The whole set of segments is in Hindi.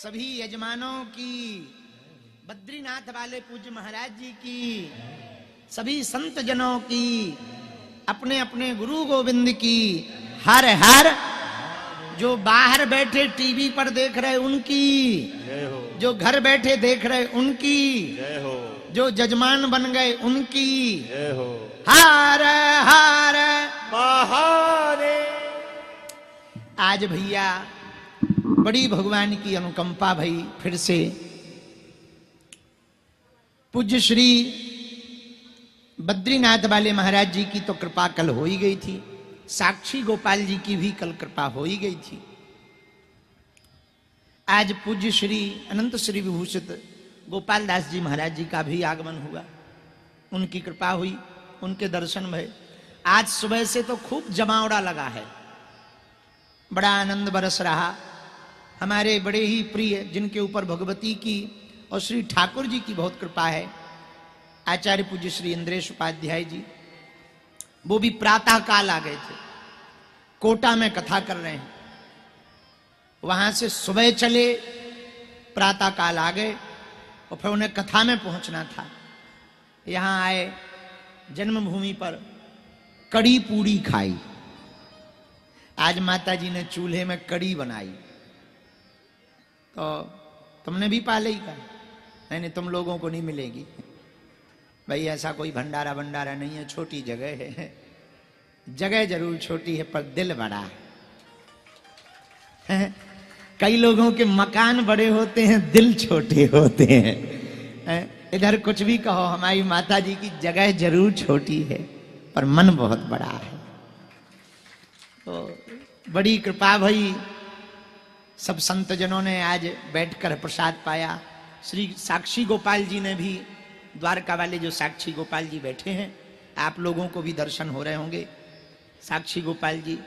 सभी यजमानों की, बद्रीनाथ वाले पूज्य महाराज जी की, सभी संत जनों की, अपने अपने गुरु गोविंद की हर हर। जो बाहर बैठे टीवी पर देख रहे उनकी, जो घर बैठे देख रहे उनकी, जो जजमान बन गए उनकी हर हर महादेव। आज भैया बड़ी भगवान की अनुकंपा भई, फिर से पूज्य श्री बद्रीनाथ वाले महाराज जी की तो कृपा कल हो ही गई थी, साक्षी गोपाल जी की भी कल कृपा हो ही गई थी। आज पूज्य श्री अनंत श्री विभूषित गोपाल दास जी महाराज जी का भी आगमन हुआ, उनकी कृपा हुई, उनके दर्शन भये। आज सुबह से तो खूब जमावड़ा लगा है, बड़ा आनंद बरस रहा। हमारे बड़े ही प्रिय, जिनके ऊपर भगवती की और श्री ठाकुर जी की बहुत कृपा है, आचार्य पूज्य श्री इंद्रेश उपाध्याय जी, वो भी प्रातः काल आ गए थे। कोटा में कथा कर रहे हैं, वहां से सुबह चले, प्रातः काल आ गए और फिर उन्हें कथा में पहुंचना था। यहां आए, जन्मभूमि पर कड़ी पूड़ी खाई। आज माता जी ने चूल्हे में कड़ी बनाई, तो तुमने भी पाले ही का? नहीं, तुम लोगों को नहीं मिलेगी भाई, ऐसा कोई भंडारा भंडारा नहीं है, छोटी जगह है। जगह जरूर छोटी है पर दिल बड़ा है। कई लोगों के मकान बड़े होते हैं, दिल छोटे होते हैं। इधर कुछ भी कहो, हमारी माता जी की जगह जरूर छोटी है पर मन बहुत बड़ा है। तो बड़ी कृपा भई, सब संत जनों ने आज बैठकर प्रसाद पाया। श्री साक्षी गोपाल जी ने भी, द्वारका वाले जो साक्षी गोपाल जी बैठे हैं, आप लोगों को भी दर्शन हो रहे होंगे। साक्षी गोपाल जी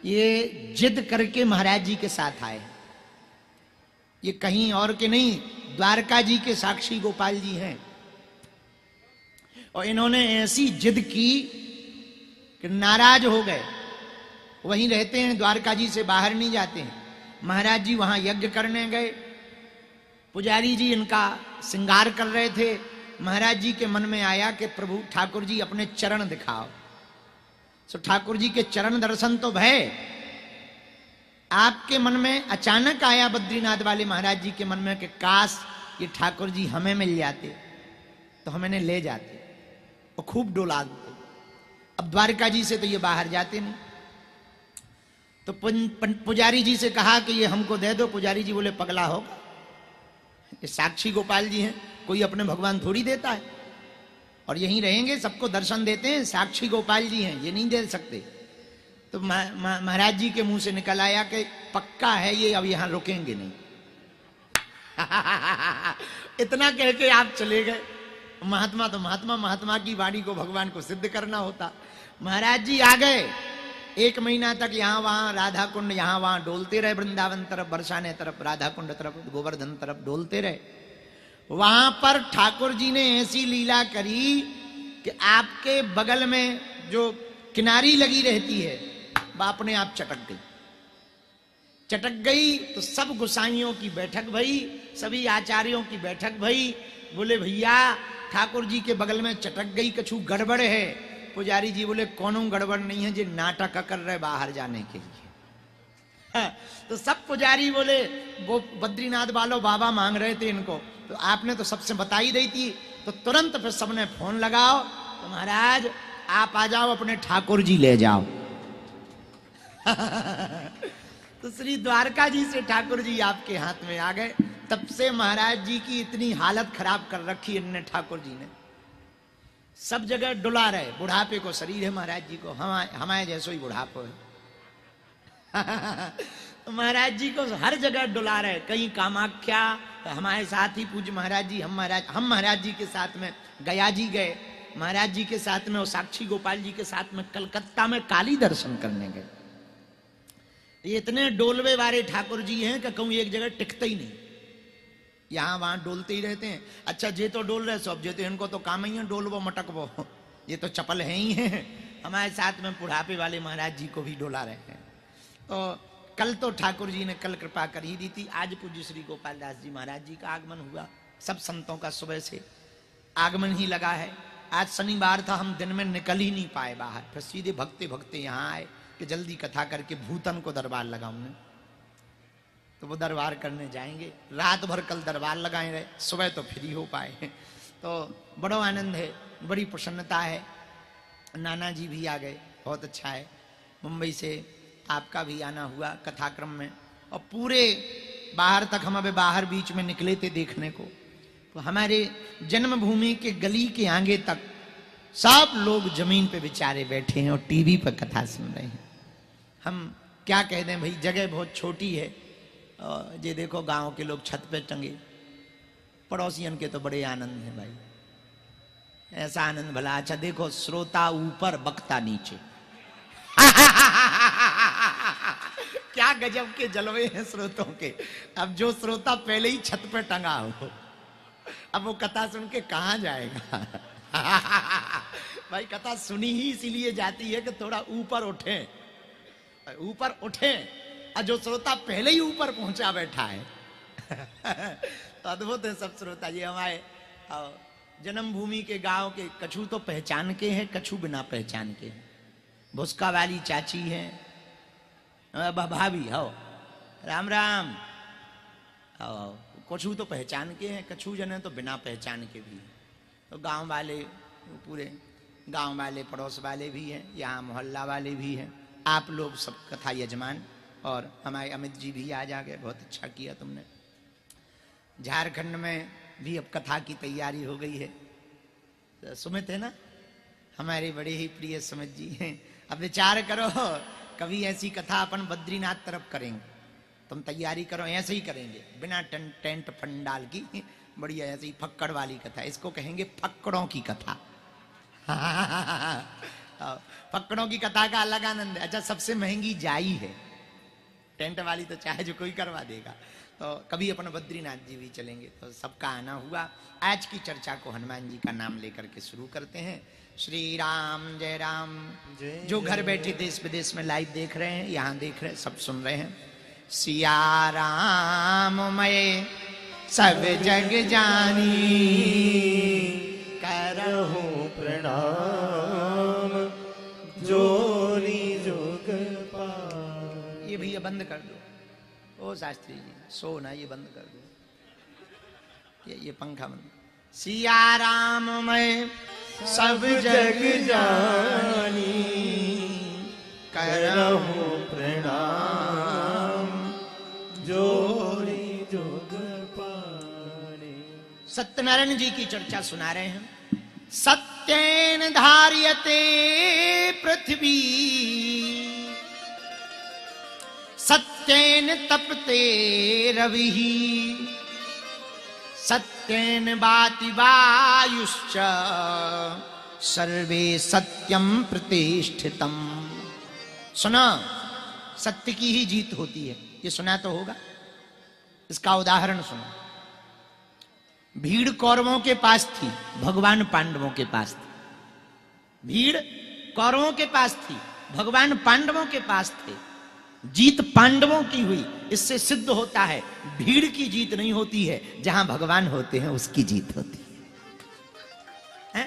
ये जिद करके महाराज जी के साथ आए, ये कहीं और के नहीं, द्वारका जी के साक्षी गोपाल जी हैं। और इन्होंने ऐसी जिद की कि नाराज हो गए, वहीं रहते हैं, द्वारका जी से बाहर नहीं जाते हैं। महाराज जी वहां यज्ञ करने गए, पुजारी जी इनका श्रृंगार कर रहे थे। महाराज जी के मन में आया कि प्रभु ठाकुर जी अपने चरण दिखाओ। सो ठाकुर जी के चरण दर्शन तो भय, आपके मन में अचानक आया, बद्रीनाथ वाले महाराज जी के मन में, कि काश ये ठाकुर जी हमें मिल जाते तो हम इन्हें ले जाते और खूब डोला देते। अब द्वारका जी से तो ये बाहर जाते नहीं, तो पुजारी जी से कहा कि ये हमको दे दो। पुजारी जी बोले पगला होगा, ये साक्षी गोपाल जी हैं, कोई अपने भगवान थोड़ी देता है, और यहीं रहेंगे, सबको दर्शन देते हैं, साक्षी गोपाल जी हैं, ये नहीं दे सकते। तो महाराज जी के मुंह से निकल आया कि पक्का है ये, अब यहां रुकेंगे नहीं। इतना कह के आप चले गए। महात्मा तो महात्मा, महात्मा की वाणी को भगवान को सिद्ध करना होता। महाराज जी आ गए, 1 महीना तक यहाँ वहां राधा कुंड, यहाँ वहां डोलते रहे, वृंदावन तरफ, बरसाने तरफ, राधा कुंड तरफ, गोवर्धन तरफ डोलते रहे। वहां पर ठाकुर जी ने ऐसी लीला करी कि आपके बगल में जो किनारी लगी रहती है, वह अपने आप चटक गई। चटक गई तो सब गोसाइयों की बैठक भई, सभी आचार्यों की बैठक भई। बोले भैया ठाकुर जी के बगल में चटक गई, कछु गड़बड़ है। पुजारी जी बोले कोनो गड़बड़ नहीं है, जी नाटक कर रहे बाहर जाने के लिए। तो सब पुजारी बोले, वो बद्रीनाथ वालों बाबा मांग रहे थे इनको, तो आपने तो सबसे बता ही दी थी। तो तुरंत फिर सबने फोन लगाओ, तो महाराज आप आ जाओ, अपने ठाकुर जी ले जाओ। तो श्री द्वारका जी से ठाकुर जी आपके हाथ में आ गए। तब से महाराज जी की इतनी हालत खराब कर रखी इनने, ठाकुर जी ने, सब जगह डुला रहे। बुढ़ापे को शरीर है महाराज जी को, हमारे जैसो ही बुढ़ापो है। तो महाराज जी को हर जगह डुला रहे, कहीं कामाख्या, हमारे साथ ही पूज्य महाराज जी, हम महाराज जी के साथ में गया जी गए, महाराज जी के साथ में और साक्षी गोपाल जी के साथ में कलकत्ता में काली दर्शन करने गए। ये इतने डोलवे वाले ठाकुर जी हैं कि कहूं एक जगह टिकते ही नहीं, यहां वहां डोलते ही रहते हैं। अच्छा जे तो डोल रहे सब, जे तो इनको तो काम ही है डोलवो मटकवो, ये तो चपल है ही है। हमारे साथ में बुढ़ापे वाले महाराज जी को भी डोला रहे हैं। तो कल तो ठाकुर जी ने कल कृपा कर ही दी थी, आज पूज्य श्री गोपाल दास जी महाराज जी का आगमन हुआ। सब संतों का सुबह से आगमन ही लगा है। आज शनिवार था, हम दिन में निकल ही नहीं पाए बाहर, फिर सीधे भगते भगते यहाँ आए कि जल्दी कथा करके भूतन को दरबार लगाऊंगे, तो वो दरबार करने जाएंगे। रात भर कल दरबार लगाए रहे, सुबह तो फ्री हो पाए। तो बड़ा आनंद है, बड़ी प्रसन्नता है। नाना जी भी आ गए, बहुत अच्छा है। मुंबई से आपका भी आना हुआ कथाक्रम में, और पूरे बाहर तक हम अबे बाहर बीच में निकले थे देखने को, तो हमारे जन्मभूमि के गली के आगे तक सब लोग जमीन पे बेचारे बैठे हैं और टीवी पर कथा सुन रहे हैं। हम क्या कह दें भाई, जगह बहुत छोटी है। और ये देखो गांव के लोग छत पे टंगे, पड़ोसियन के तो बड़े आनंद है भाई, ऐसा आनंद भला। अच्छा देखो, श्रोता ऊपर वक्ता नीचे। क्या गजब के जलवे हैं श्रोतों के। अब जो श्रोता पहले ही छत पे टंगा हो, अब वो कथा सुन के कहां जाएगा। भाई कथा सुनी ही इसीलिए जाती है कि थोड़ा ऊपर उठे, ऊपर उठे। और जो श्रोता पहले ही ऊपर पहुंचा बैठा है तो अद्भुत है सब श्रोता। ये हमारे जन्मभूमि के गांव के कछु तो पहचान के हैं, कछु बिना पहचान के हैं। भुस्का वाली चाची है, भाभी हो, राम राम। कछु तो पहचान के हैं, कछु जने तो बिना पहचान के भी। तो गांव वाले, पूरे गांव वाले, पड़ोस वाले भी हैं, यहाँ मोहल्ला वाले भी हैं। आप लोग सब कथा यजमान, और हमारे अमित जी भी आज आ गए, बहुत अच्छा किया तुमने। झारखंड में भी अब कथा की तैयारी हो गई है। तो सुमित है ना, हमारे बड़े ही प्रिय सुमित जी हैं। अब विचार करो, कभी ऐसी कथा अपन बद्रीनाथ तरफ करेंगे, तुम तैयारी करो, ऐसे ही करेंगे बिना टेंट पंडाल की, बढ़िया ऐसी फक्कड़ वाली कथा। इसको कहेंगे फक्कड़ों की कथा। फक्कड़ों की कथा का अलग आनंद है। अच्छा, सबसे महंगी जाई है, टेंट वाली तो चाहे जो कोई करवा देगा। तो कभी अपन बद्रीनाथ जी भी चलेंगे, तो सबका आना हुआ। आज की चर्चा को हनुमान जी का नाम लेकर के शुरू करते हैं। श्री राम जय राम। जो घर बैठे देश विदेश में लाइव देख रहे हैं, यहाँ देख रहे हैं, सब सुन रहे हैं। सिया राम मैं सब जग जानी, करहु प्रणाम जोरी जोग पाए। ये भैया बंद कर दो, ओ शास्त्री जी सो ना, ये बंद कर दो, ये पंखा बंद। सिया राम मैं सब जग जानी, करहु प्रणाम जोरी जोग पाने। सत्यनारायण जी की चर्चा सुना रहे हैं। सत्येन धार्यते पृथ्वी, सत्येन तपते रविः, सत्येन वाति वायुश्च, सर्वे सत्यम प्रतिष्ठितम। सुना, सत्य की ही जीत होती है, ये सुना तो होगा। इसका उदाहरण सुनो। भीड़ कौरवों के पास थी, भगवान पांडवों के पास थी। भीड़ कौरवों के पास थी, भगवान पांडवों के पास थे। जीत पांडवों की हुई। इससे सिद्ध होता है भीड़ की जीत नहीं होती है, जहां भगवान होते हैं उसकी जीत होती है।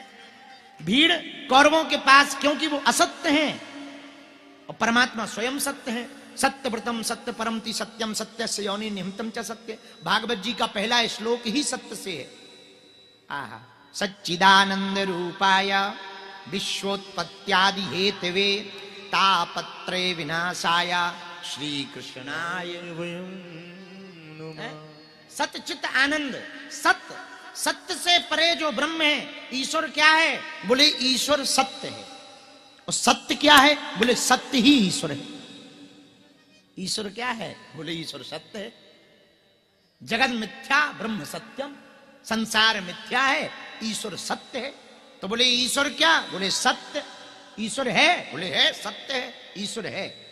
भीड़ कौरवों के पास, क्योंकि वो असत्य हैं और परमात्मा स्वयं सत्य है। सत्यव्रतम सत्य परमति सत्यम, सत्य से योनि निहितम च सत्य। भागवत जी का पहला श्लोक ही सत्य से है। आहा, सच्चिदानंद रूपाय विश्वोत्पत्त्यादि हेतवे तापत्रे विनाशाय श्री कृष्णाय वयम्। सत्य चित्त आनंद, सत्य, सत्य से परे जो ब्रह्म है। ईश्वर क्या है? बोले ईश्वर सत्य है। और सत्य क्या है? बोले सत्य ही ईश्वर है। ईश्वर क्या है? बोले ईश्वर सत्य है। जगत मिथ्या ब्रह्म सत्यम, संसार मिथ्या है, ईश्वर सत्य है। तो बोले ईश्वर क्या? बोले सत्य। ईश्वर है? बोले है, सत्य है, ईश्वर है।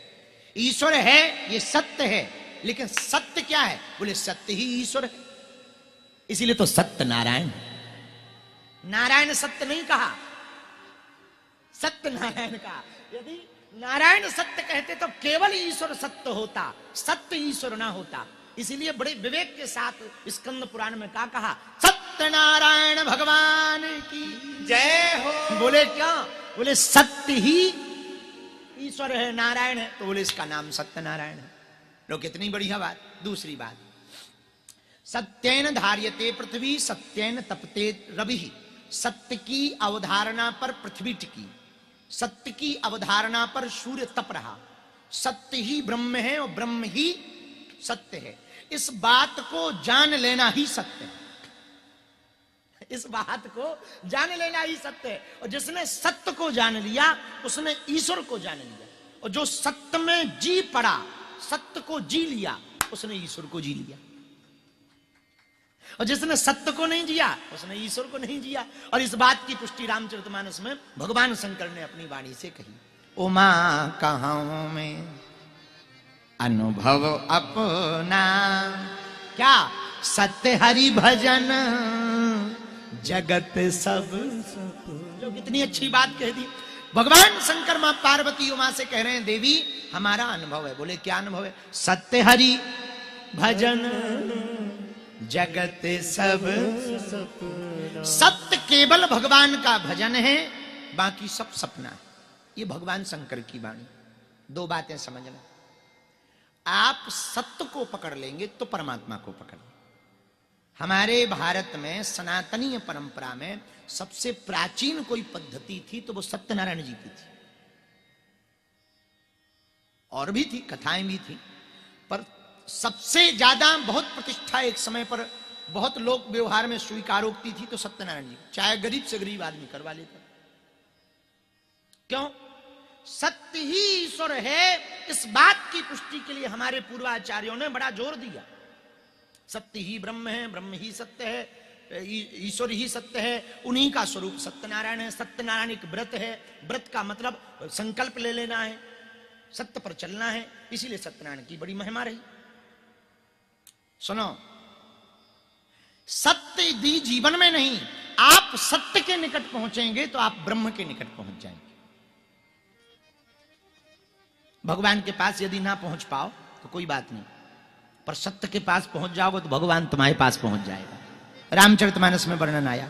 ईश्वर है, ये सत्य है, लेकिन सत्य क्या है? बोले सत्य ही ईश्वर है। इसीलिए तो सत्य नारायण है। नारायण सत्य नहीं कहा, सत्य नारायण कहा। यदि नारायण सत्य कहते तो केवल ईश्वर सत्य होता, सत्य ईश्वर ना होता। इसीलिए बड़े विवेक के साथ स्कंद पुराण में क्या कहा, सत्य नारायण भगवान की जय हो। बोले क्या, बोले सत्य ही ईश्वर है, नारायण है, तो बोले इसका नाम सत्यनारायण है। लो कितनी बढ़िया बात। दूसरी बात, सत्येन धार्यते पृथ्वी सत्येन तपते रवि। सत्य की अवधारणा पर पृथ्वी टिकी, सत्य की अवधारणा पर सूर्य तप रहा। सत्य ही ब्रह्म है और ब्रह्म ही सत्य है। इस बात को जान लेना ही सत्य है, इस बात को जान लेना ही सत्य है। और जिसने सत्य को जान लिया उसने ईश्वर को जान लिया, और जो सत्य में जी पड़ा, सत्य को जी लिया, उसने ईश्वर को जी लिया। और जिसने सत्य को नहीं जिया उसने ईश्वर को नहीं जिया। और इस बात की पुष्टि रामचरितमानस में भगवान शंकर ने अपनी वाणी से कही, उमा कहाऊं में अनुभव अपना, क्या सत्य हरि भजन जगत सब। जो कितनी अच्छी बात कह दी। भगवान शंकर मां पार्वती उमा से कह रहे हैं, देवी हमारा अनुभव है। बोले क्या अनुभव है, सत्य हरि भजन जगत सब। सत्य केवल भगवान का भजन है, बाकी सब सपना है। ये भगवान शंकर की वाणी। दो बातें समझना, आप सत्य को पकड़ लेंगे तो परमात्मा को पकड़ लेंगे। हमारे भारत में सनातनीय परंपरा में सबसे प्राचीन कोई पद्धति थी तो वो सत्यनारायण जी की थी। और भी थी, कथाएं भी थी, पर सबसे ज्यादा बहुत प्रतिष्ठा एक समय पर बहुत लोक व्यवहार में स्वीकारोक्ति थी तो सत्यनारायण जी, चाहे गरीब से गरीब आदमी करवा लेता। क्यों? सत्य ही ईश्वर है, इस बात की पुष्टि के लिए हमारे पूर्वाचार्यों ने बड़ा जोर दिया। सत्य ही ब्रह्म है, ब्रह्म ही सत्य है, ईश्वर ही सत्य है, उन्हीं का स्वरूप सत्यनारायण है। सत्यनारायण एक व्रत है, व्रत का मतलब संकल्प ले लेना है, सत्य पर चलना है, इसीलिए सत्यनारायण की बड़ी महिमा रही। सुनो, सत्य यदि जीवन में नहीं, आप सत्य के निकट पहुंचेंगे तो आप ब्रह्म के निकट पहुंच जाएंगे। भगवान के पास यदि ना पहुंच पाओ तो कोई बात नहीं, पर सत्य के पास पहुंच जाओगे तो भगवान तुम्हारे पास पहुंच जाएगा। रामचरितमानस में वर्णन आया,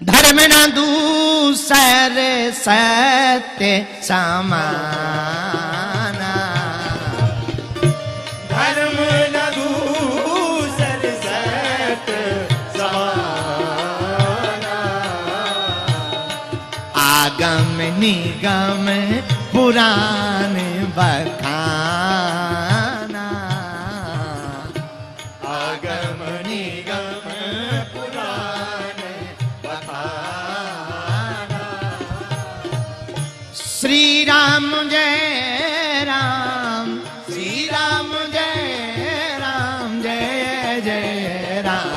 धर्म न दूसर सत्य समाना, धर्म न दूसर सत्य समाना, आगम निगम पुराण बखाना, आगम निगम पुराण बखाना। श्री राम जय राम, श्री राम जय राम, जय जय राम।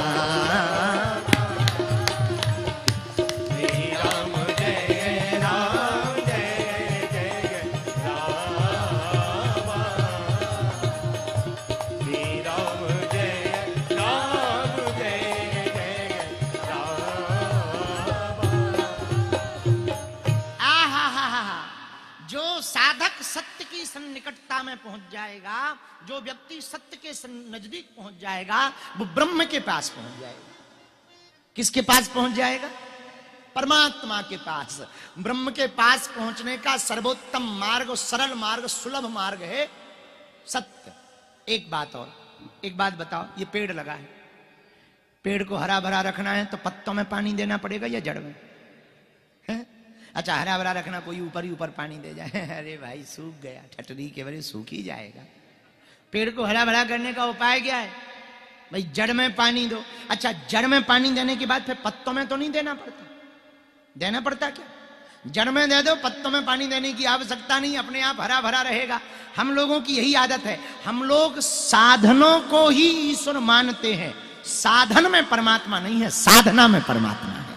श्री राम जय राम, जय जय राम। श्री राम जय राम, जय जय राम। आहा, जो साधक सत्य की सन्निकटता में पहुंच जाएगा, जो व्यक्ति सत्य के नजदीक पहुंच जाएगा, वो ब्रह्म के पास पहुंच जाएगा। किसके पास पहुंच जाएगा? परमात्मा के पास। ब्रह्म के पास पहुंचने का सर्वोत्तम मार्ग, सरल मार्ग, सुलभ मार्ग है सत्य। एक बात और, एक बात बताओ, ये पेड़ लगा है, पेड़ को हरा भरा रखना है तो पत्तों में पानी देना पड़ेगा या जड़ में? है? अच्छा, हरा भरा रखना, कोई ऊपर ही ऊपर पानी दे जाए, अरे भाई सूख गया, ठटरी के बड़े सूख ही जाएगा। पेड़ को हरा भरा करने का उपाय क्या है? भाई जड़ में पानी दो। अच्छा, जड़ में पानी देने के बाद फिर पत्तों में तो नहीं देना पड़ता? देना पड़ता क्या? जड़ में दे दो, पत्तों में पानी देने की आवश्यकता नहीं, अपने आप हरा भरा रहेगा। हम लोगों की यही आदत है, हम लोग साधनों को ही ईश्वर मानते हैं। साधन में परमात्मा नहीं है, साधना में परमात्मा है।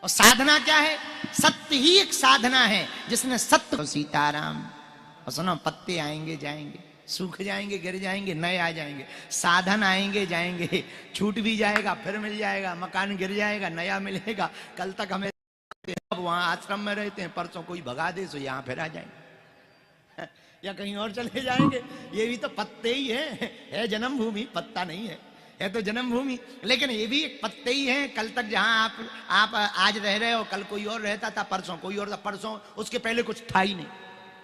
और साधना क्या है? सत्य ही एक साधना है। जिसने सत्य, सीताराम। और सुनो, पत्ते आएंगे जाएंगे, सूख जाएंगे, गिर जाएंगे, नए आ जाएंगे। साधन आएंगे जाएंगे, छूट भी जाएगा, फिर मिल जाएगा, मकान गिर जाएगा, नया मिलेगा। कल तक हमें हैं, अब वहां आश्रम में रहते हैं, परसों कोई भगा दे तो यहाँ फिर आ जाएंगे या कहीं और चले जाएंगे। ये भी तो पत्ते ही है जन्मभूमि, पत्ता नहीं है तो जन्मभूमि, लेकिन ये भी एक पत्ते ही हैं। कल तक जहां आप आज रह रहे हो, कल कोई और रहता था, परसों कोई और था, परसों उसके पहले कुछ था ही नहीं,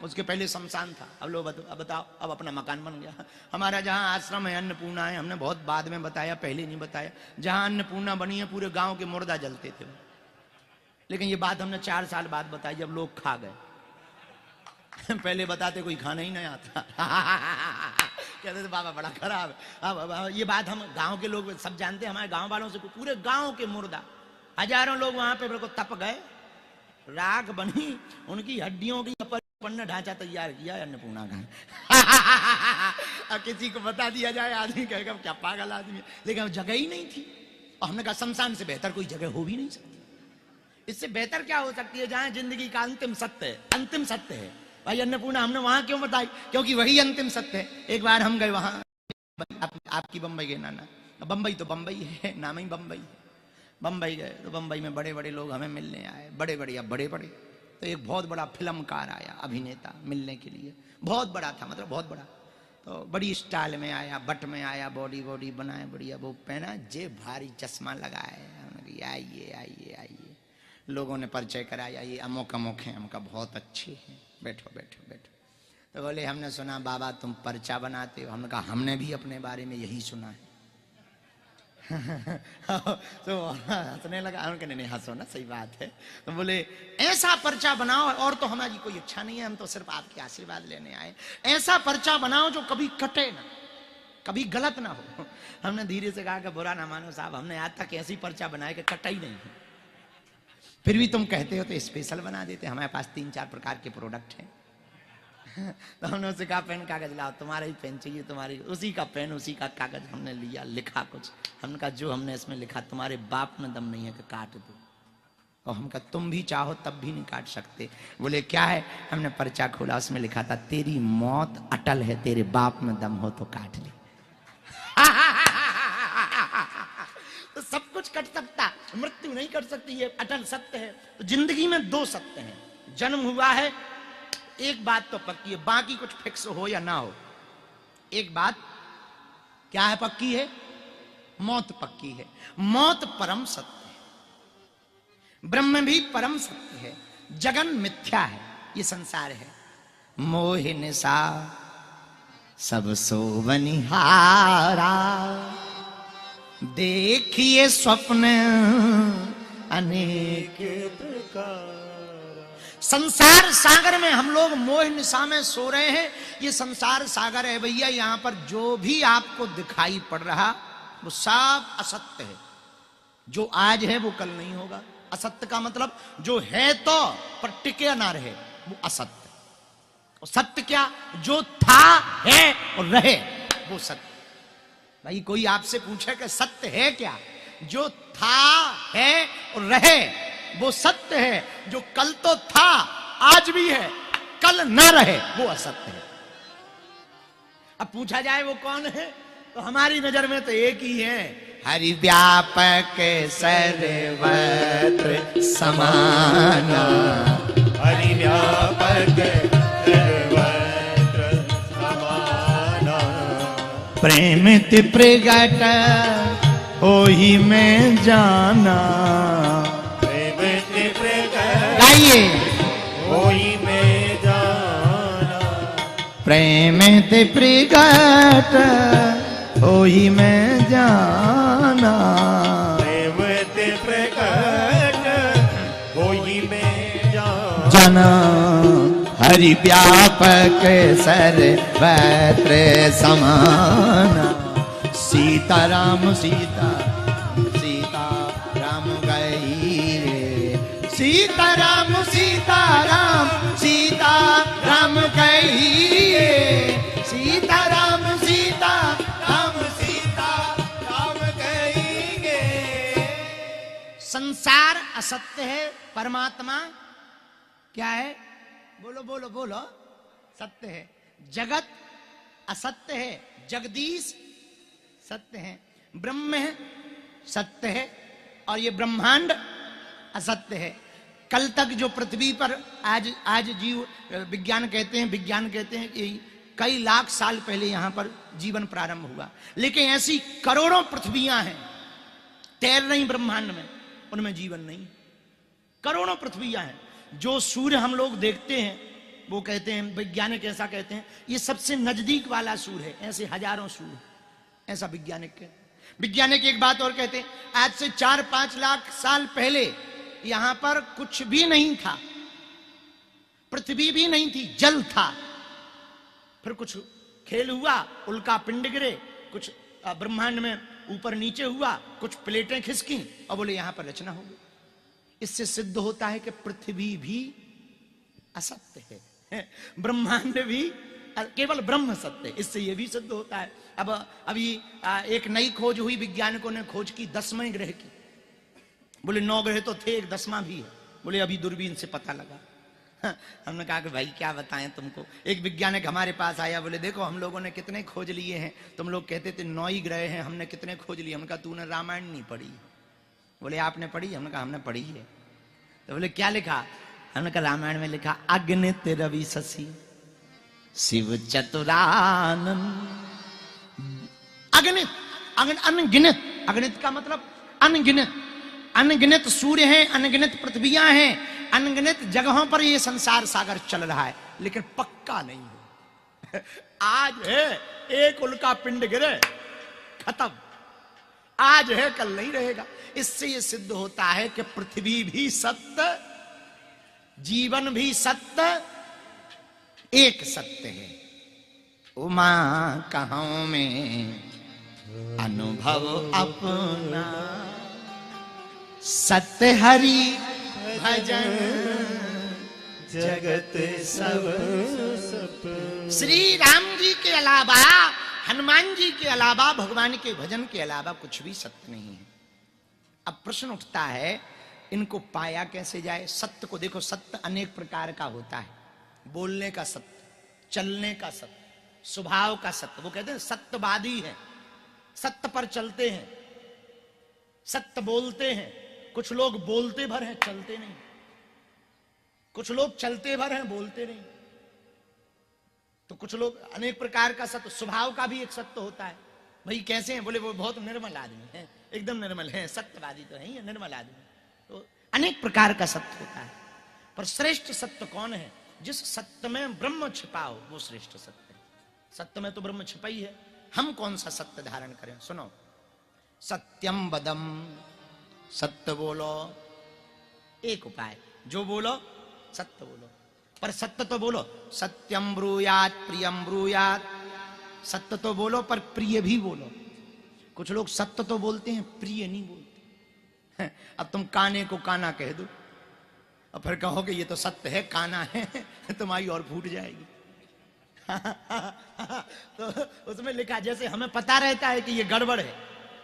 उसके पहले शमशान था। अब लोग अब बताओ, अब अपना मकान बन गया। हमारा जहाँ आश्रम है अन्नपूर्णा है, हमने बहुत बाद में बताया, पहले नहीं बताया। जहाँ अन्नपूर्णा बनी है पूरे गांव के मुर्दा जलते थे, लेकिन ये बात हमने 4 साल बाद बताई जब लोग खा गए। पहले बताते कोई खाना ही नहीं आता कहते थे बाबा बड़ा खराब है। अब ये बात हम गांव के लोग सब जानते हैं, हमारे गांव वालों से पूरे गांव के मुर्दा, हजारों लोग वहां पे बिल्कुल तप गए, राख बनी, उनकी हड्डियों की पन्ना ढांचा तैयार किया अन्नपूर्णा का। किसी को बता दिया जाए, आदमी कहेगा क्या पागल आदमी, लेकिन जगह ही नहीं थी। और हमने कहा शमशान से बेहतर कोई जगह हो भी नहीं सकती, इससे बेहतर क्या हो सकती है जहां जिंदगी का अंतिम सत्य है, अंतिम सत्य है। भाई अन्नपूर्णा हमने वहां क्यों बताई, क्योंकि वही अंतिम सत्य है। एक बार हम गए वहां, आपकी बम्बई गए नाना, बम्बई तो बम्बई है, नाम ही बम्बई है। बम्बई गए तो बम्बई में बड़े बड़े लोग हमें मिलने आए, बड़े बड़े तो एक बहुत बड़ा फिल्मकार आया, अभिनेता मिलने के लिए, बहुत बड़ा था, मतलब बहुत बड़ा। तो बड़ी स्टाइल में आया, बट में आया, बॉडी बनाए बढ़िया, वो पहना जे भारी चश्मा लगाए, आइए आइए आइए। लोगों ने परिचय कराया, ये अमुक अमुक है, हमका बहुत अच्छे हैं, बैठो बैठो बैठो। तो बोले हमने सुना बाबा तुम पर्चा बनाते हो। हमने कहा हमने भी अपने बारे में यही सुना है। तो हंसने लगा, उनके नहीं हंसो ना, सही बात है। तो बोले ऐसा पर्चा बनाओ, और तो हमारी कोई इच्छा नहीं है, हम तो सिर्फ आपके आशीर्वाद लेने आए, ऐसा पर्चा बनाओ जो कभी कटे ना, कभी गलत ना हो। हमने धीरे से कहा कि बुरा ना मानो साहब, हमने आज तक ऐसी पर्चा बनाए कि कटा ही नहीं है, फिर भी तुम कहते हो तो स्पेशल बना देते। हमारे पास 3-4 प्रकार के प्रोडक्ट हैं। तो हमने उससे कहा पेन कागज लाओ, तुम्हारा ही पेन चाहिए, तुम्हारी उसी का पेन उसी का कागज। हमने लिया, लिखा कुछ, हमने कहा जो हमने इसमें लिखा तुम्हारे बाप में दम नहीं है कि काट दो। और हम कहा तुम भी चाहो तब भी नहीं काट सकते। बोले क्या है, हमने पर्चा खोला, उसमें लिखा था तेरी मौत अटल है, तेरे बाप में दम हो तो काट ले। तो सब कुछ कट सकता, मृत्यु नहीं कट सकती, ये अटल सत्य है। तो जिंदगी में 2 सत्य हैं, जन्म हुआ है, एक बात तो पक्की है, बाकी कुछ फिक्स हो या ना हो। एक बात क्या है पक्की है, मौत पक्की है। मौत परम सत्य है, ब्रह्म भी परम सत्य है, जगन मिथ्या है, ये संसार है। मोह निशा सब सो बनिहारा, देखिए स्वप्न अनेक प्रकार। संसार सागर में हम लोग मोह निशा में सो रहे हैं। ये संसार सागर है भैया, यहां पर जो भी आपको दिखाई पड़ रहा वो सब असत्य है। जो आज है वो कल नहीं होगा। असत्य का मतलब जो है तो पर टिके ना रहे, वो असत्य। और सत्य क्या, जो था है और रहे वो सत्य। भाई कोई आपसे पूछे कि सत्य है क्या, जो था है और रहे वो सत्य है। जो कल तो था, आज भी है, कल न रहे वो असत्य है। अब पूछा जाए वो कौन है, तो हमारी नजर में तो एक ही है, हरि व्यापक सर्वत्र समाना, हरि व्यापक सर्वत्र समाना, प्रेमित प्रगट होहि में जाना। प्रेमित प्रगट गाइए, होहि में जाना, प्रेमित प्रगट होहि में जाना, प्रेमित प्रगट होहि में जाना, जाना हरि व्यापक सर्वत्र समाना। सीताराम सीता सीताराम गई रे, सीताराम सीताराम सीताराम गई रे, सीताराम सीताराम सीताराम गई गे। संसार असत्य है, परमात्मा क्या है, बोलो बोलो बोलो, सत्य है। जगत असत्य है, जगदीश सत्य है, ब्रह्म है सत्य है, और ये ब्रह्मांड असत्य है। कल तक जो पृथ्वी पर आज जीव विज्ञान कहते हैं कि कई लाख साल पहले यहां पर जीवन प्रारंभ हुआ, लेकिन ऐसी करोड़ों पृथ्वियां हैं तैर रही ब्रह्मांड में, उनमें जीवन नहीं। करोड़ों पृथ्वियां हैं। जो सूर्य हम लोग देखते हैं वो कहते हैं, वैज्ञानिक ऐसा कहते हैं, ये सबसे नजदीक वाला सूर्य है, ऐसे हजारों सूर्य, ऐसा वैज्ञानिक कहते हैं। वैज्ञानिक एक बात और कहते हैं, आज से 4-5 लाख साल पहले यहां पर कुछ भी नहीं था, पृथ्वी भी नहीं थी, जल था। फिर कुछ खेल हुआ, उल्का पिंड गिरे, कुछ ब्रह्मांड में ऊपर नीचे हुआ, कुछ प्लेटें खिसकी और बोले यहां पर रचना होगी। इससे सिद्ध होता है कि पृथ्वी भी असत्य है, ब्रह्मांड भी केवल ब्रह्म सत्य है। इससे यह भी सिद्ध होता है। अब अभी एक नई खोज हुई, वैज्ञानिकों ने खोज की 10वें ग्रह की। बोले 9 ग्रह तो थे, एक 10वां भी है। बोले अभी दूरबीन से पता लगा। हमने कहा कि भाई क्या बताएं तुमको। एक वैज्ञानिक हमारे पास आया, बोले देखो हम लोगों ने कितने खोज लिए हैं, तुम लोग कहते थे 9 ही ग्रह हैं, हमने कितने खोज लिए। हमने कहा तूने रामायण नहीं पढ़ी। बोले आपने पढ़ी? हमने कहा हमने पढ़ी है। तो बोले क्या लिखा? हमने कहा रामायण में लिखा अगणित रवि शशि शिव चतुरानन। अगणित, अनगिनत, अगणित का मतलब अनगिनत, अनगिनत सूर्य हैं, अनगिनत पृथ्वियां हैं, अनगिनत जगहों पर ये संसार सागर चल रहा है, लेकिन पक्का नहीं है। आज है एक उल्का पिंड गिरे, खत्म, आज है कल नहीं रहेगा। इससे ये सिद्ध होता है कि पृथ्वी भी सत्य, जीवन भी सत्य, एक सत्य है। उमा कहां में अनुभव अपना, सत्य हरि भजन जगत सब सप। श्री राम जी के अलावा, हनुमान जी के अलावा, भगवान के भजन के अलावा कुछ भी सत्य नहीं है। अब प्रश्न उठता है इनको पाया कैसे जाए? सत्य को देखो, सत्य अनेक प्रकार का होता है। बोलने का सत्य, चलने का सत्य, स्वभाव का सत्य। वो कहते हैं सत्यवादी है, सत्य पर चलते हैं, सत्य बोलते हैं। कुछ लोग बोलते भर हैं, चलते नहीं। कुछ लोग चलते भर हैं, बोलते नहीं। तो कुछ लोग अनेक प्रकार का सत्य, स्वभाव का भी एक सत्य होता है। भाई कैसे हैं? बोले वो बहुत निर्मल आदमी है, एकदम निर्मल है, सत्यवादी तो है ही, निर्मल आदमी। तो अनेक प्रकार का सत्य होता है, पर श्रेष्ठ सत्य कौन है? जिस सत्य में ब्रह्म छिपा हो वो श्रेष्ठ सत्य है। सत्य में तो ब्रह्म छिपा ही है। हम कौन सा सत्य धारण करें? सुनो, सत्यम वदम, सत्य बोलो। एक उपाय, जो बोलो सत्य बोलो, पर सत्य तो बोलो। सत्यम ब्रूयात प्रियम ब्रूयात, सत्य तो बोलो पर प्रिय भी बोलो। कुछ लोग सत्य तो बोलते हैं, प्रिय नहीं बोलते। अब तुम काने को काना कह दो और फिर कहोगे ये तो सत्य है, काना है, तुम्हारी और फूट जाएगी। तो उसमें लिखा, जैसे हमें पता रहता है कि ये गड़बड़ है,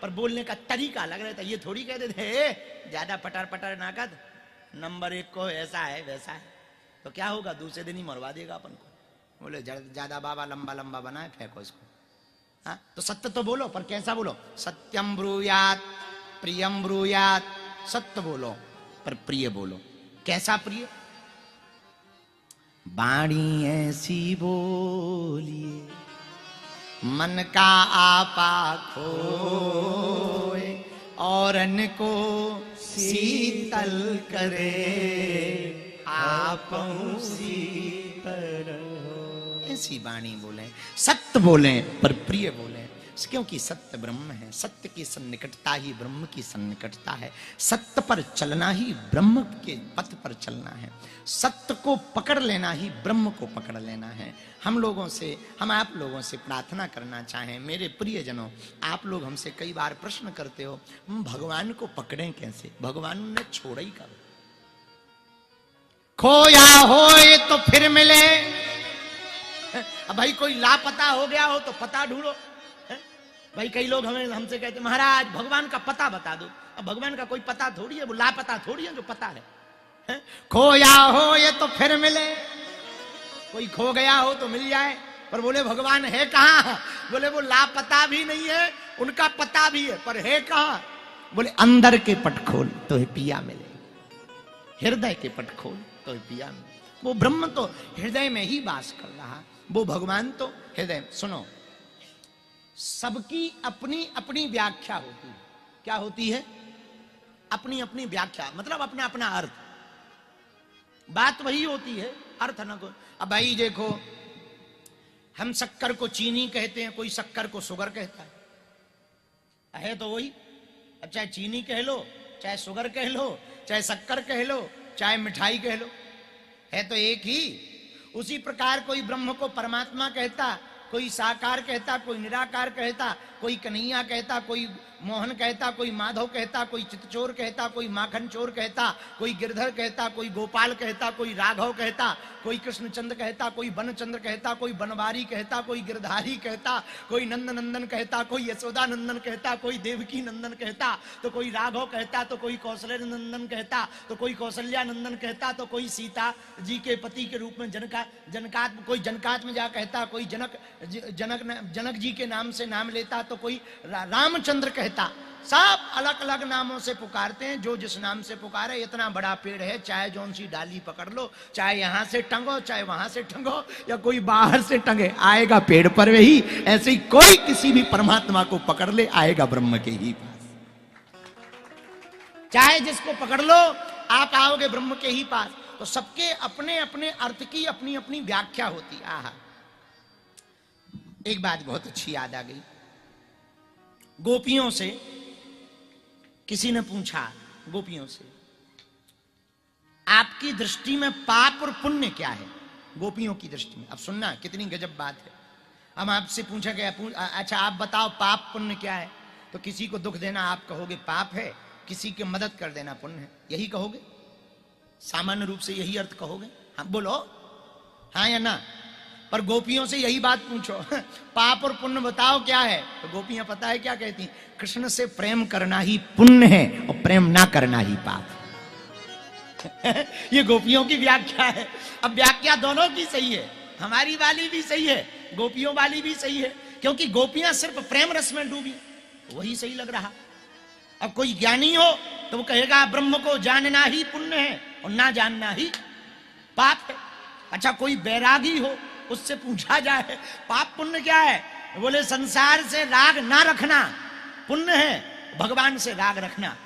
पर बोलने का तरीका अलग रहता है। ये थोड़ी कह देते ज्यादा पटर पटर ना कर, नंबर 1 को ऐसा है वैसा है, तो क्या होगा? दूसरे दिन ही मरवा देगा अपन को। बोले ज्यादा बाबा लंबा लंबा बनाए, फेंको इसको। हाँ, तो सत्य तो बोलो, पर कैसा बोलो? सत्यम ब्रूयात प्रियम ब्रूयात, सत्य बोलो पर प्रिय बोलो। कैसा प्रिय? बाणी ऐसी बोलिए मन का आपा खोए, और अन्न को शीतल करे आपहु शीतल। ऐसी वाणी बोले, सत्य बोले पर प्रिय बोले, क्योंकि सत्य ब्रह्म है। सत्य की सन्निकटता ही ब्रह्म की सन्निकटता है। सत्य पर चलना ही ब्रह्म के पथ पर चलना है। सत्य को पकड़ लेना ही ब्रह्म को पकड़ लेना है। हम लोगों से, हम आप लोगों से प्रार्थना करना चाहें, मेरे प्रियजनों, आप लोग हमसे कई बार प्रश्न करते हो हम भगवान को पकड़ें कैसे? भगवान ने छोड़ा ही कब? खोया होए तो फिर मिले। अब भाई कोई लापता हो गया हो तो पता ढूंढो। भाई कई लोग हमसे कहते महाराज भगवान का पता बता दो। अब भगवान का कोई पता थोड़ी है, वो लापता थोड़ी है जो पता है। खोया हो ये तो फिर मिले, कोई खो गया हो तो मिल जाए, पर बोले भगवान है कहाँ? बोले वो लापता भी नहीं है, उनका पता भी है, पर है कहाँ? बोले अंदर के पट खोल तो है पिया मिले। हृदय के पट खोल तो पिया में। वो ब्रह्म तो हृदय में ही वास कर रहा, वो भगवान तो हृदय। सुनो, सबकी अपनी अपनी व्याख्या होती है। क्या होती है? अपनी अपनी व्याख्या, मतलब अपना अपना अर्थ। बात वही होती है, अर्थ न को। अब भाई देखो, हम शक्कर को चीनी कहते हैं, कोई शक्कर को शुगर कहता है तो वही। अब चाहे चीनी कह लो, चाहे शुगर कह लो, चाहे शक्कर कह लो, चाहे मिठाई कह लो, है तो एक ही। उसी प्रकार कोई ब्रह्म को परमात्मा कहता, कोई साकार कहता, कोई निराकार कहता, कोई कन्हैया कहता, कोई मोहन कहता, कोई माधव कहता, कोई चितचोर कहता, कोई माखन चोर कहता, कोई गिरधर कहता, कोई गोपाल कहता, कोई राघव कहता, कोई कृष्णचंद्र कहता, कोई बनचंद्र कहता, कोई बनवारी कहता, कोई गिरधारी कहता, कोई नंद नंदन कहता, कोई यशोदा नंदन कहता, कोई देवकी नंदन कहता, तो कोई राघव कहता, तो कोई कौशल्य नंदन कहता, तो कोई कौशल्या नंदन कहता, तो कोई सीता जी के पति के रूप में जनकात्म, कोई जनकात्म जा कहता, कोई जनक जी के नाम से नाम लेता, तो कोई रामचंद्र कहता। सब अलग अलग नामों से पुकारते हैं, जो जिस नाम से पुकारे। इतना बड़ा पेड़ है, चाहे जौन सी डाली पकड़ लो, चाहे यहां से टंगो, चाहे वहां से टंगो, या कोई बाहर से टंगे, आएगा पेड़ पर वही। ऐसे ही कोई किसी भी परमात्मा को पकड़ ले, आएगा ब्रह्म के ही पास। चाहे जिसको पकड़ लो, आप आओगे ब्रह्म के ही पास। तो सबके अपने अपने अर्थ की अपनी अपनी व्याख्या होती। आहा, एक बात बहुत अच्छी याद आ गई। गोपियों से किसी ने पूछा, गोपियों से, आपकी दृष्टि में पाप और पुण्य क्या है? गोपियों की दृष्टि में। अब सुनना कितनी गजब बात है। हम आपसे पूछा गया, अच्छा आप बताओ पाप पुण्य क्या है? तो किसी को दुख देना आप कहोगे पाप है, किसी की मदद कर देना पुण्य है, यही कहोगे? सामान्य रूप से यही अर्थ कहोगे? हाँ बोलो, हाँ या ना? पर गोपियों से यही बात पूछो, पाप और पुण्य बताओ क्या है? तो गोपियां पता है क्या कहती? कृष्ण से प्रेम करना ही पुण्य है और प्रेम ना करना ही पाप। ये गोपियों की व्याख्या है। अब व्याख्या दोनों की सही है, हमारी वाली भी सही है, गोपियों वाली भी सही है, क्योंकि गोपियां सिर्फ प्रेम रस में डूबी, वही सही लग रहा। अब कोई ज्ञानी हो तो वो कहेगा ब्रह्म को जानना ही पुण्य है और ना जानना ही पाप है। अच्छा कोई बैरागी हो, उससे पूछा जाए पाप पुण्य क्या है? बोले संसार से राग ना रखना पुण्य है, भगवान से राग रखना,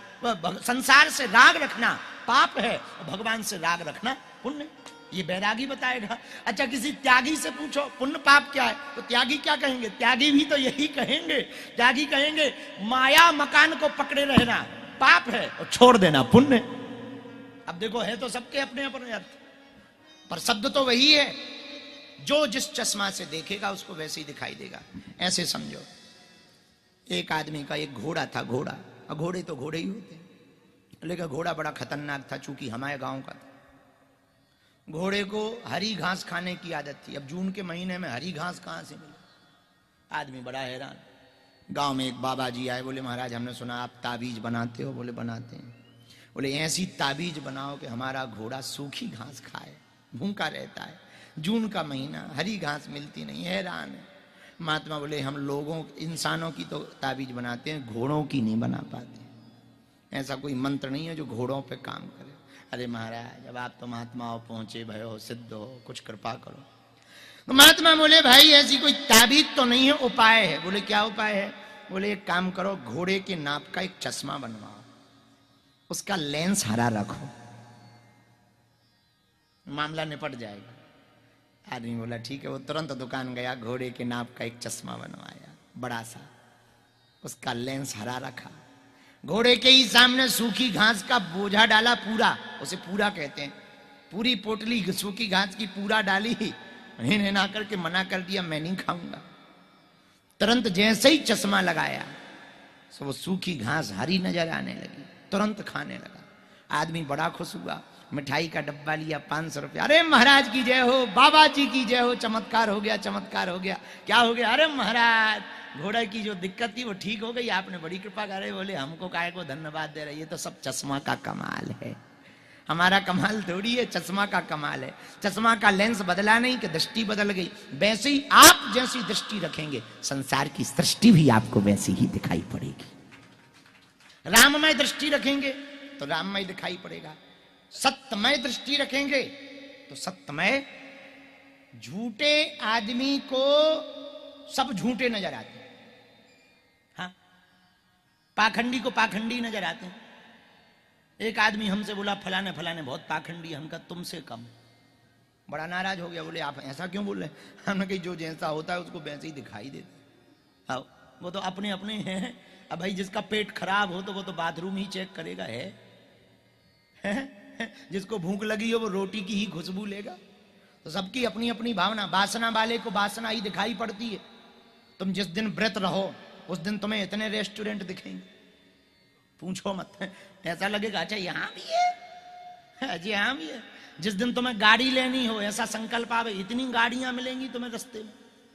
संसार से राग रखना पाप है, भगवान से राग रखना पुण्य। ये बैरागी बताएगा। अच्छा किसी त्यागी से पूछो पुण्य पाप क्या है, तो त्यागी क्या कहेंगे? त्यागी भी तो यही कहेंगे। त्यागी कहेंगे माया मकान को पकड़े रहना पाप है और छोड़ देना पुण्य। अब देखो है तो सबके अपने अपने अर्थ, पर शब्द तो वही है। जो जिस चश्मा से देखेगा उसको वैसे ही दिखाई देगा। ऐसे समझो, एक आदमी का एक घोड़ा था। घोड़ा, घोड़े तो घोड़े ही होते हैं, लेकिन घोड़ा बड़ा खतरनाक था, चूंकि हमारे गांव का था। घोड़े को हरी घास खाने की आदत थी। अब जून के महीने में हरी घास कहां से मिले? आदमी बड़ा हैरान। गांव में एक बाबा जी आए, बोले महाराज हमने सुना आप ताबीज बनाते हो। बोले बनाते हैं। बोले ऐसी ताबीज बनाओ कि हमारा घोड़ा सूखी घास खाए, भूखा रहता है, जून का महीना, हरी घास मिलती नहीं, हैरान है। महात्मा बोले हम लोगों इंसानों की तो ताबीज बनाते हैं, घोड़ों की नहीं बना पाते। ऐसा कोई मंत्र नहीं है जो घोड़ों पे काम करे। अरे महाराज अब आप तो महात्माओं पहुंचे भय हो, सिद्ध हो, कुछ कृपा करो। तो महात्मा बोले भाई ऐसी कोई ताबीज तो नहीं है, उपाय है। बोले क्या उपाय है? बोले एक काम करो, घोड़े के नाप का एक चश्मा बनवाओ, उसका लेंस हरा रखो, मामला निपट जाएगा। आदमी बोला ठीक है। वो तुरंत दुकान गया, घोड़े के नाप का एक चश्मा बनवाया बड़ा सा, उसका लेंस हरा रखा, घोड़े के ही सामने सूखी घास का बोझा डाला पूरा, उसे पूरा कहते हैं, पूरी पोटली सूखी घास की पूरा डाली, हिना करके मना कर दिया मैं नहीं खाऊंगा। तुरंत जैसे ही चश्मा लगाया तो वो सूखी घास हरी नजर आने लगी, तुरंत खाने लगा। आदमी बड़ा खुश हुआ, मिठाई का डब्बा लिया, 500 रुपया। अरे महाराज की जय हो, बाबा जी की जय हो, चमत्कार हो गया, चमत्कार हो गया। क्या हो गया? अरे महाराज घोड़ा की जो दिक्कत थी वो ठीक हो गई, आपने बड़ी कृपा करे। बोले हमको काहे को धन्यवाद दे रहे, ये तो सब चश्मा का कमाल है, हमारा कमाल थोड़ी है, चश्मा का कमाल है। चश्मा का लेंस बदला नहीं कि दृष्टि बदल गई। वैसे ही आप जैसी दृष्टि रखेंगे संसार की सृष्टि भी आपको वैसी ही दिखाई पड़ेगी। राममय दृष्टि रखेंगे तो राममय दिखाई पड़ेगा, सत्यमय दृष्टि रखेंगे तो सत्यमय, झूठे आदमी को सब झूठे नजर आते हैं, हाँ, पाखंडी को पाखंडी नजर आते हैं। एक आदमी हमसे बोला फलाने फलाने बहुत पाखंडी, हमका तुमसे कम। बड़ा नाराज हो गया, बोले आप ऐसा क्यों बोल रहे हैं? हमने कही जो जैसा होता है उसको वैसे ही दिखाई देता है। वो तो अपने अपने हैं। अब भाई जिसका पेट खराब हो तो वो तो बाथरूम ही चेक करेगा, है? जिसको भूख लगी हो वो रोटी की ही खुशबू लेगा। तो सबकी अपनी अपनी भावना, वासना वाले को वासना ही दिखाई पड़ती है। तुम जिस दिन व्रत रहो उस दिन तुम्हें इतने रेस्टोरेंट दिखेंगे, पूछो मत। ऐसा लगेगा अच्छा यहाँ भी है, जी यहाँ भी है। जिस दिन तुम्हें गाड़ी लेनी हो ऐसा संकल्प आवे, इतनी गाड़ियां मिलेंगी तुम्हें रास्ते में।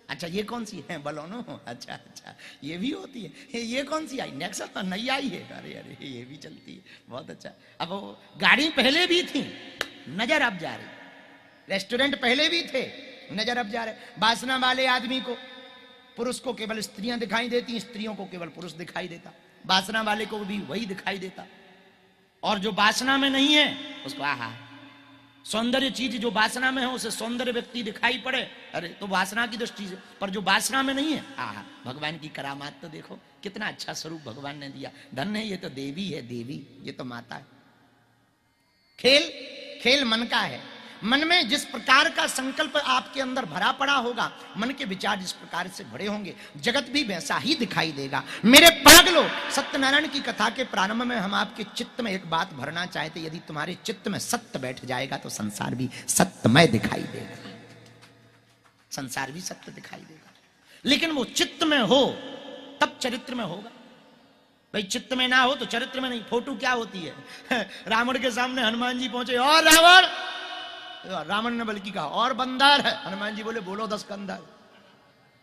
अच्छा ये कौन सी है? बलोनो। अच्छा अच्छा ये भी होती है। ये कौन सी आई? नेक्सा नई आई है। अरे अरे ये भी चलती है, बहुत अच्छा। अब वो गाड़ी पहले भी थी, नजर अब जा रही। रेस्टोरेंट पहले भी थे, नजर अब जा रहे। वासना वाले आदमी को, पुरुष को केवल स्त्रियां दिखाई देती, स्त्रियों को केवल पुरुष दिखाई देता। वासना वाले को भी वही दिखाई देता। और जो वासना में नहीं है उसको आहा, सौंदर्य चीज जो वासना में है उसे सौंदर्य व्यक्ति दिखाई पड़े, अरे तो वासना की दृष्टि से। पर जो वासना में नहीं है, आहा, भगवान की करामात तो देखो, कितना अच्छा स्वरूप भगवान ने दिया। धन है, ये तो देवी है, देवी, ये तो माता है। खेल खेल मन का है। मन में जिस प्रकार का संकल्प आपके अंदर भरा पड़ा होगा, मन के विचार जिस प्रकार से भरे होंगे, जगत भी वैसा ही दिखाई देगा। मेरे पागलों, सत्यनारायण की कथा के प्रारंभ में हम आपके चित्त में एक बात भरना चाहते, यदि तुम्हारे चित्त में सत्य बैठ जाएगा तो संसार भी सत्यमय दिखाई देगा, संसार भी सत्य दिखाई देगा। लेकिन वो चित्त में हो तब चरित्र में होगा। भाई चित्त में ना हो तो चरित्र में नहीं। फोटो क्या होती है? रावण के सामने हनुमान जी पहुंचे, और रावण, रावण ने बल्कि कहा और बंदर है। हनुमान जी बोले बोलो 10 कंदर।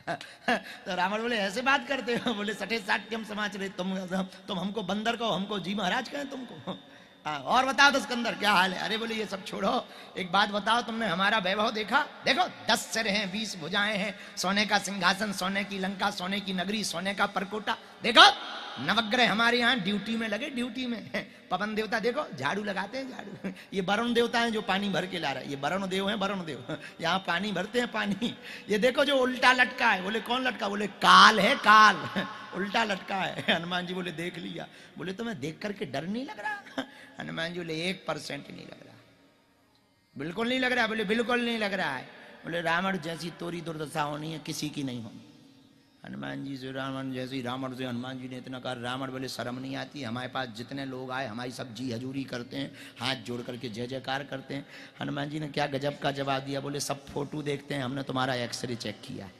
तो रावण बोले ऐसे बात करते हो? बोले सठे साठ्यम समाच रहे, तुम हमको बंदर कहो, हमको जी महाराज कहें तुमको। और बताओ 10 कंदर क्या हाल है? अरे बोले ये सब छोड़ो, एक बात बताओ, तुमने हमारा वैभव देखा? देखो 10 सिर हैं, 20 भुजाएं हैं, सोने का सिंहासन, सोने की लंका, सोने की नगरी, सोने का परकोटा। देखो नवग्रह हमारे यहाँ ड्यूटी में लगे, ड्यूटी में। पवन देवता देखो झाड़ू लगाते हैं, झाड़ू। ये वरुण देवता है जो पानी भर के ला रहा है, ये वरुण देव है, वरुण देव, यहाँ पानी भरते हैं पानी। ये देखो जो उल्टा लटका है। बोले कौन लटका? बोले काल है, काल उल्टा लटका है। हनुमान जी बोले देख लिया। बोले तुम्हें देख करके डर नहीं लग रहा? हनुमान जी बोले 1% नहीं लग रहा, बिल्कुल नहीं लग रहा। बोले बिल्कुल नहीं लग रहा है। बोले रावण जैसी तोरी दुर्दशा होनी है, किसी की नहीं होनी। हनुमान जी से रावण जैसी, रावण से हनुमान जी ने इतना कहा। रावण बोले शर्म नहीं आती? हमारे पास जितने लोग आए हमारी सब जी हजूरी करते हैं, हाथ जोड़ करके जय जयकार करते हैं। हनुमान जी ने क्या गजब का जवाब दिया। बोले सब फोटो देखते हैं, हमने तुम्हारा एक्सरे चेक किया है।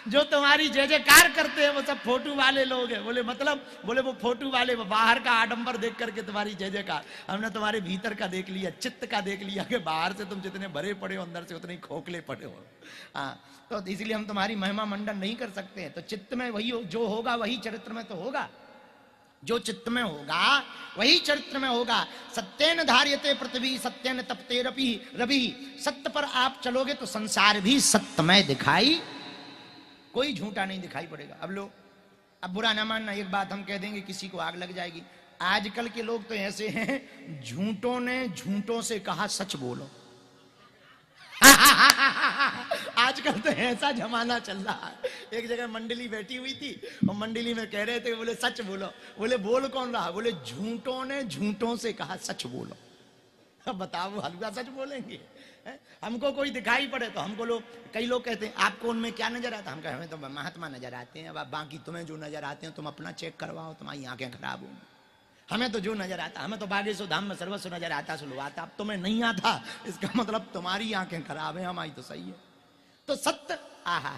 जो तुम्हारी जय जयकार करते हैं वो सब फोटो वाले लोग हैं। बोले मतलब? बोले वो फोटो वाले, वो बाहर का आडंबर देख करके तुम्हारी जय जयकार, हमने तुम्हारे भीतर का देख लिया, चित्त का देख लिया कि बाहर से तुम जितने भरे पड़े हो अंदर से उतने ही खोखले पड़े हो। हाँ, तो इसलिए हम तुम्हारी महिमा मंडन नहीं कर सकते हैं। तो चित्त में वही जो होगा वही चरित्र में तो होगा, जो चित्त में होगा वही चरित्र में होगा। सत्येन धार्यते पृथ्वी सत्येन तपते रवि। सत्य पर आप चलोगे तो संसार भी सत्यमय दिखाई, कोई झूठा नहीं दिखाई पड़ेगा। अब लोग, अब बुरा ना मानना, एक बात हम कह देंगे किसी को आग लग जाएगी। आजकल के लोग तो ऐसे हैं, झूठों ने झूठों से कहा सच बोलो। आजकल तो ऐसा जमाना चल रहा है। एक जगह मंडली बैठी हुई थी और मंडली में कह रहे थे, बोले सच बोलो। बोले बोल कौन रहा? बोले झूठों ने झूठों से कहा सच बोलो। अब बताओ हल्का सच बोलेंगे? हमको कोई दिखाई पड़े तो हमको लोग, कई लोग कहते हैं आपको उनमें क्या नजर आता? हम कहें हमें तो महात्मा नजर आते हैं। अब बाकी तुम्हें जो नजर आते हैं तुम अपना चेक करवाओ, तुम्हारी आंखें खराब होंगी। हमें तो जो नजर आता, हमें तो बागेश्वर धाम में सर्वस्व नजर आता, सुलो आता। अब तुम्हें नहीं आता इसका मतलब तुम्हारी आंखें खराब है, हमारी तो सही है। तो सत्य, आहा,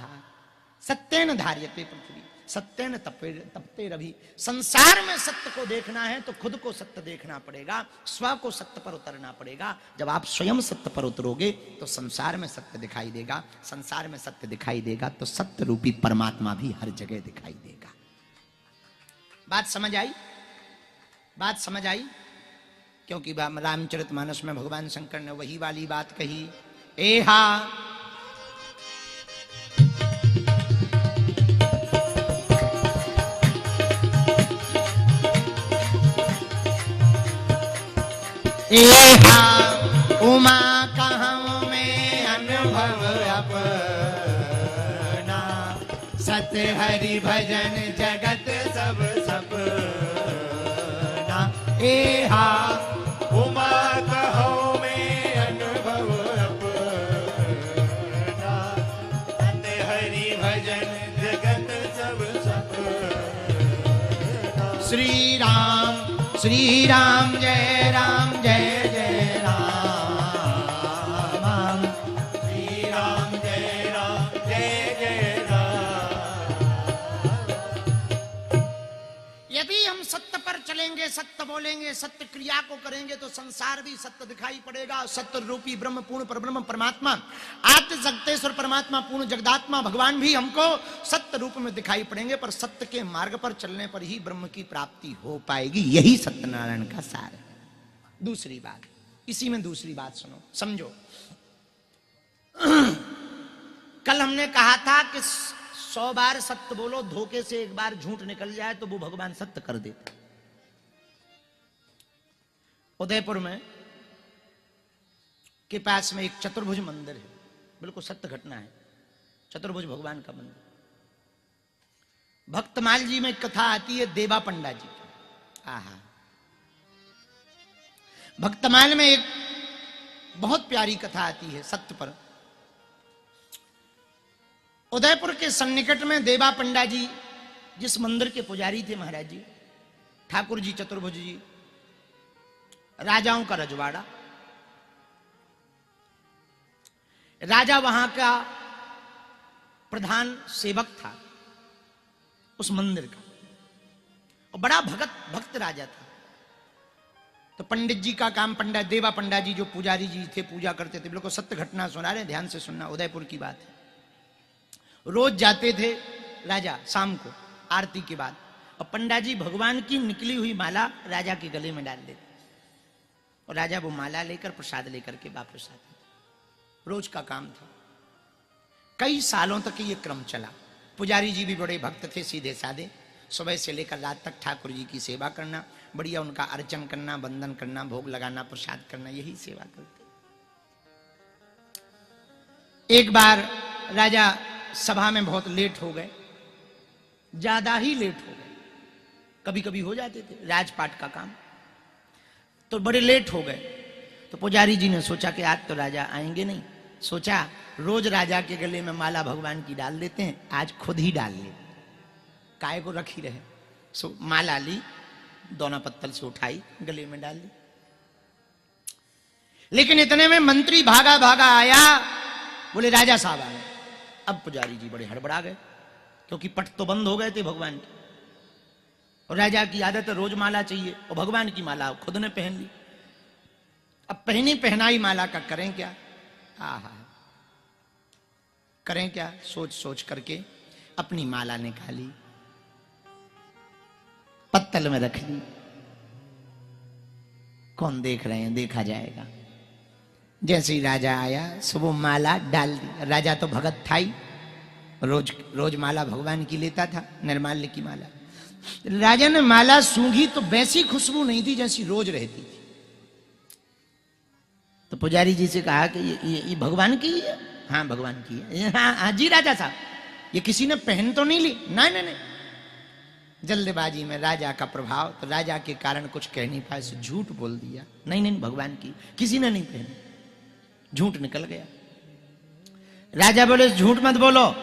सत्येन धार्यते पृथ्वी सत्येन तपते रवि। संसार में सत्य को देखना है तो खुद को सत्य देखना पड़ेगा, स्व को सत्य पर उतरना पड़ेगा। जब आप स्वयं सत्य पर उतरोगे तो संसार में सत्य दिखाई देगा। संसार में सत्य दिखाई देगा तो सत्य रूपी परमात्मा भी हर जगह दिखाई देगा। बात समझ आई? बात समझ आई? क्योंकि रामचरितमानस में भगवान शंकर ने वही वाली बात कही, एहा एहा उमा कहूँ में अनुभव अपना, सत हरि भजन जगत सब सपना। एहा उमा कहो में अनुभव अपना, सत हरि भजन जगत सब सपना। श्री राम जय राम जय जय राम, श्री राम जय जय राम। यदि हम सत्य पर चलेंगे, सत्य बोलेंगे, सत्य क्रिया को करेंगे तो संसार भी सत्य दिखाई पड़ेगा। सत्य रूपी ब्रह्म पूर्ण परब्रह्म परमात्मा आद्य जगतेश्वर परमात्मा पूर्ण जगदात्मा भगवान भी हमको सत्य रूप में दिखाई पड़ेंगे। पर सत्य के मार्ग पर चलने पर ही ब्रह्म की प्राप्ति हो पाएगी। यही सत्यनारायण का सार है। दूसरी बात, इसी में दूसरी बात सुनो, समझो। कल हमने कहा था कि 100 बार सत्य बोलो, धोखे से एक बार झूठ निकल जाए तो वो भगवान सत्य कर देते। उदयपुर में के पास में एक चतुर्भुज मंदिर है, बिल्कुल सत्य घटना है। चतुर्भुज भगवान का मंदिर। भक्तमाल जी में एक कथा आती है देवा पंडा जी की। आहा, भक्तमाल में एक बहुत प्यारी कथा आती है सत्य पर। उदयपुर के सन्निकट में देवा पंडा जी जिस मंदिर के पुजारी थे महाराज जी, ठाकुर जी चतुर्भुज जी, राजाओं का रजवाड़ा, राजा वहां का प्रधान सेवक था उस मंदिर का, और बड़ा भक्त राजा था। तो पंडित जी का काम, पंडित देवा पंडा जी जो पुजारी जी थे, पूजा करते थे। बिल्कुल सत्य घटना सुना रहे, ध्यान से सुनना, उदयपुर की बात है। रोज जाते थे राजा शाम को आरती के बाद, और पंडा जी भगवान की निकली हुई माला राजा के गले में डाल देते, और राजा वो माला लेकर प्रसाद लेकर के वापस आते। रोज का काम था। कई सालों तक ये क्रम चला। पुजारी जी भी बड़े भक्त थे, सीधे साधे। सुबह से लेकर रात तक ठाकुर जी की सेवा करना, बढ़िया उनका अर्चन करना, वंदन करना, भोग लगाना, प्रसाद करना, यही सेवा करते। एक बार राजा सभा में बहुत लेट हो गए, ज्यादा ही लेट हो गए। कभी कभी हो जाते थे राजपाट का काम, तो बड़े लेट हो गए। तो पुजारी जी ने सोचा कि आज तो राजा आएंगे नहीं। सोचा रोज राजा के गले में माला भगवान की डाल देते हैं, आज खुद ही डाल ले, काय को रखी रहे। सो माला ली, दोना पत्तल से उठाई, गले में डाल ली। लेकिन इतने में मंत्री भागा भागा आया, बोले राजा साहब आ गए। अब पुजारी जी बड़े हड़बड़ा गए, क्योंकि पट तो बंद हो गए थे भगवान के, और राजा की आदत है रोज माला चाहिए, और भगवान की माला खुद ने पहन ली। अब पहनी पहनाई माला का करें क्या? आहा, करें क्या? सोच सोच करके अपनी माला निकाली, पत्तल में रख ली। कौन देख रहे हैं, देखा जाएगा। जैसे ही राजा आया, सुबह माला डाल दी। राजा तो भगत था ही, रोज रोज माला भगवान की लेता था, निर्माल्य की माला। राजा ने माला सूंघी तो वैसी खुशबू नहीं थी जैसी रोज रहती थी। तो पुजारी जी से कहा कि ये भगवान की है? हाँ भगवान की है। हाँ जी राजा साहब, ये किसी ने पहन तो नहीं ली? नहीं नहीं नहीं। जल्दबाजी में राजा का प्रभाव, तो राजा के कारण कुछ कह नहीं पाए, से झूठ बोल दिया। नहीं नहीं भगवान की, किसी ने नहीं पहनी। झूठ निकल गया। राजा बोले झूठ मत बोलो।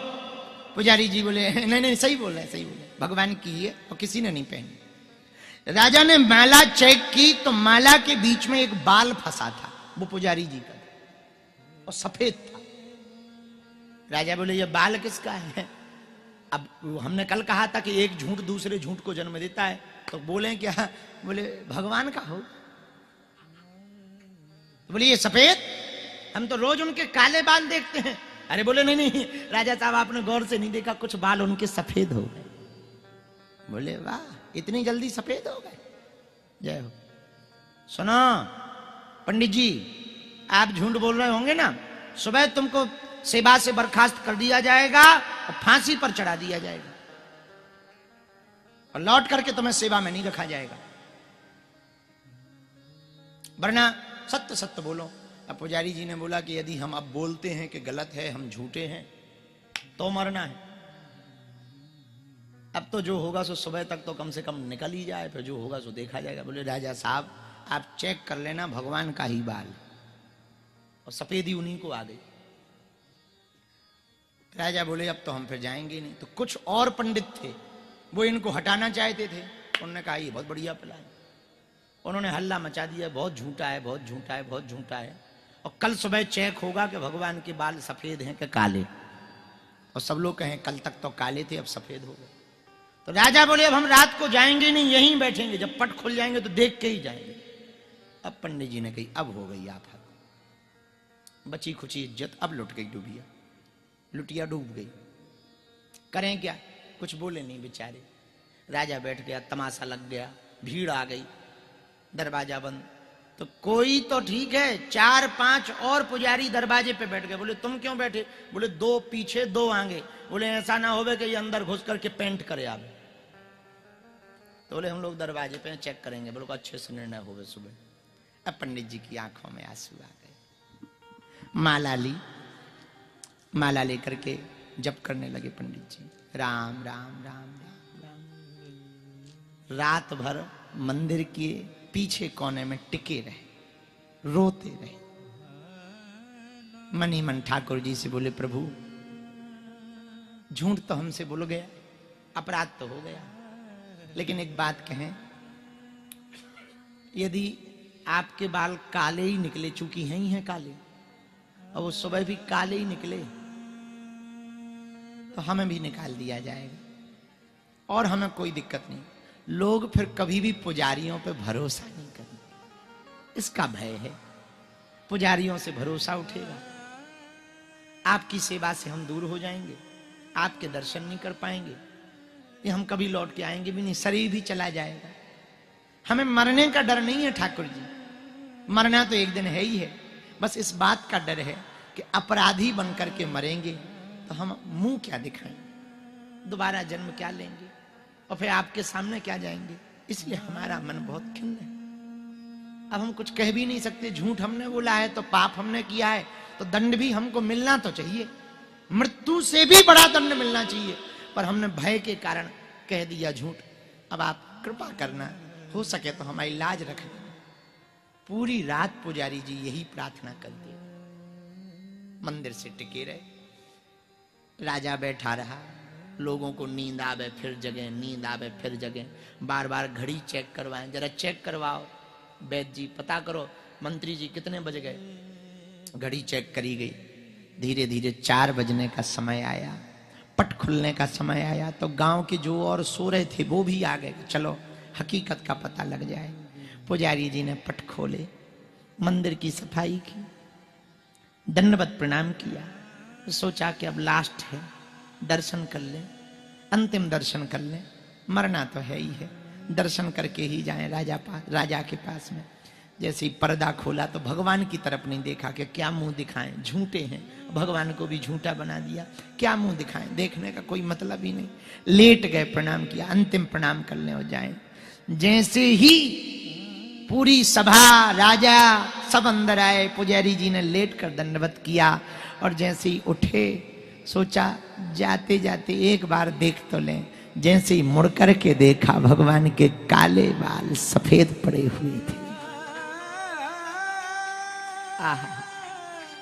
पुजारी जी बोले नहीं नहीं सही बोल रहे, सही बोल रहे, भगवान की है और किसी ने नहीं पहनी। राजा ने माला चेक की तो माला के बीच में एक बाल फंसा था, वो पुजारी जी का और सफेद था। राजा बोले ये बाल किसका है? अब हमने कल कहा था कि एक झूठ दूसरे झूठ को जन्म देता है, तो बोले क्या? बोले भगवान का हो। बोले ये सफेद, हम तो रोज उनके काले बाल देखते हैं। अरे बोले नहीं नहीं राजा साहब, आपने गौर से नहीं देखा, कुछ बाल उनके सफेद हो गए। बोले वाह, इतनी जल्दी सफेद हो गए, जय हो। सुनो पंडित जी, आप झूठ बोल रहे होंगे ना, सुबह तुमको सेवा से बर्खास्त कर दिया जाएगा और फांसी पर चढ़ा दिया जाएगा, और लौट करके तुम्हें सेवा में नहीं रखा जाएगा। वरना सत्य सत्य बोलो। अब पुजारी जी ने बोला कि यदि हम अब बोलते हैं कि गलत है, हम झूठे हैं, तो मरना है। अब तो जो होगा सो सुबह तक तो कम से कम निकल ही जाए, फिर जो होगा सो देखा जाएगा। बोले राजा साहब आप चेक कर लेना, भगवान का ही बाल, और सफेदी उन्हीं को आ गई। राजा बोले अब तो हम फिर जाएंगे नहीं। तो कुछ और पंडित थे, वो इनको हटाना चाहते थे। उन्होंने कहा ये बहुत बढ़िया प्लान। उन्होंने हल्ला मचा दिया, बहुत झूठा है, बहुत झूठा है, बहुत झूठा है, और कल सुबह चेक होगा कि भगवान के बाल सफेद हैं कि काले। और सब लोग कहें कल तक तो काले थे, अब सफेद हो गए। तो राजा बोले अब हम रात को जाएंगे नहीं, यहीं बैठेंगे, जब पट खुल जाएंगे तो देख के ही जाएंगे। अब पंडित जी ने कही अब हो गई आफत, बची खुची इज्जत अब लुट गई, डूबिया लुटिया डूब गई। करें क्या, कुछ बोले नहीं बेचारे। राजा बैठ गया, तमाशा लग गया, भीड़ आ गई, दरवाजा बंद। तो कोई तो ठीक है, 4-5 और पुजारी दरवाजे पे बैठ गए। बोले तुम क्यों बैठे? बोले 2 पीछे 2 आगे। बोले ऐसा ना होवे कि ये अंदर घुस करके पेंट करे आवे। तो बोले हम लोग दरवाजे पे चेक करेंगे। बोले अच्छे से निर्णय होवे सुबह। अब पंडित जी की आंखों में आंसू आ गए। माला ली, माला लेकर के जप करने लगे पंडित जी, राम राम राम राम राम। रात भर मंदिर के पीछे कोने में टिके रहे, रोते रहे। मन ही मन ठाकुर जी से बोले प्रभु झूठ तो हमसे बोल गया, अपराध तो हो गया, लेकिन एक बात कहें, यदि आपके बाल काले ही निकले, चूंकि हैं ही हैं काले, और वो सुबह भी काले ही निकले, तो हमें भी निकाल दिया जाएगा और हमें कोई दिक्कत नहीं। लोग फिर कभी भी पुजारियों पे भरोसा नहीं करेंगे, इसका भय है। पुजारियों से भरोसा उठेगा, आपकी सेवा से हम दूर हो जाएंगे, आपके दर्शन नहीं कर पाएंगे, ये हम कभी लौट के आएंगे भी नहीं, शरीर भी चला जाएगा। हमें मरने का डर नहीं है ठाकुर जी, मरना तो एक दिन है ही है, बस इस बात का डर है कि अपराधी बन करके मरेंगे तो हम मुंह क्या दिखाएं, दोबारा जन्म क्या लेंगे, और फिर आपके सामने क्या जाएंगे। इसलिए हमारा मन बहुत खिन्न है। अब हम कुछ कह भी नहीं सकते, झूठ हमने बोला है तो पाप हमने किया है, तो दंड भी हमको मिलना तो चाहिए, मृत्यु से भी बड़ा दंड मिलना चाहिए, पर हमने भय के कारण कह दिया झूठ। अब आप कृपा करना, हो सके तो हमारी लाज रख देना। पूरी रात पुजारी जी यही प्रार्थना करते, मंदिर से टिके रहे। राजा बैठा रहा, लोगों को नींद आवे फिर जगह, नींद आवे फिर जगह, बार बार घड़ी चेक करवाएं, जरा चेक करवाओ वैद्य जी, पता करो मंत्री जी कितने बज गए। घड़ी चेक करी गई, धीरे धीरे 4 बजने का समय आया, पट खुलने का समय आया, तो गांव के जो और सो रहे थे वो भी आ गए, चलो हकीकत का पता लग जाए। पुजारी जी ने पट खोले, मंदिर की सफाई की, दंडवत प्रणाम किया, सोचा कि अब लास्ट है, दर्शन कर ले, अंतिम दर्शन कर ले, मरना तो है ही है, दर्शन करके ही जाएं राजा के पास में। जैसे ही पर्दा खोला तो भगवान की तरफ नहीं देखा कि क्या मुंह दिखाएं, झूठे हैं, भगवान को भी झूठा बना दिया, क्या मुंह दिखाएं, देखने का कोई मतलब ही नहीं। लेट गए, प्रणाम किया, अंतिम प्रणाम करने हो जाए। जैसे ही पूरी सभा, राजा सब अंदर आए, पुजारी जी ने लेट कर दंडवत किया, और जैसे ही उठे सोचा जाते जाते एक बार देख तो लें। जैसे ही मुड़ करके देखा, भगवान के काले बाल सफेद पड़े हुए थे। आहा,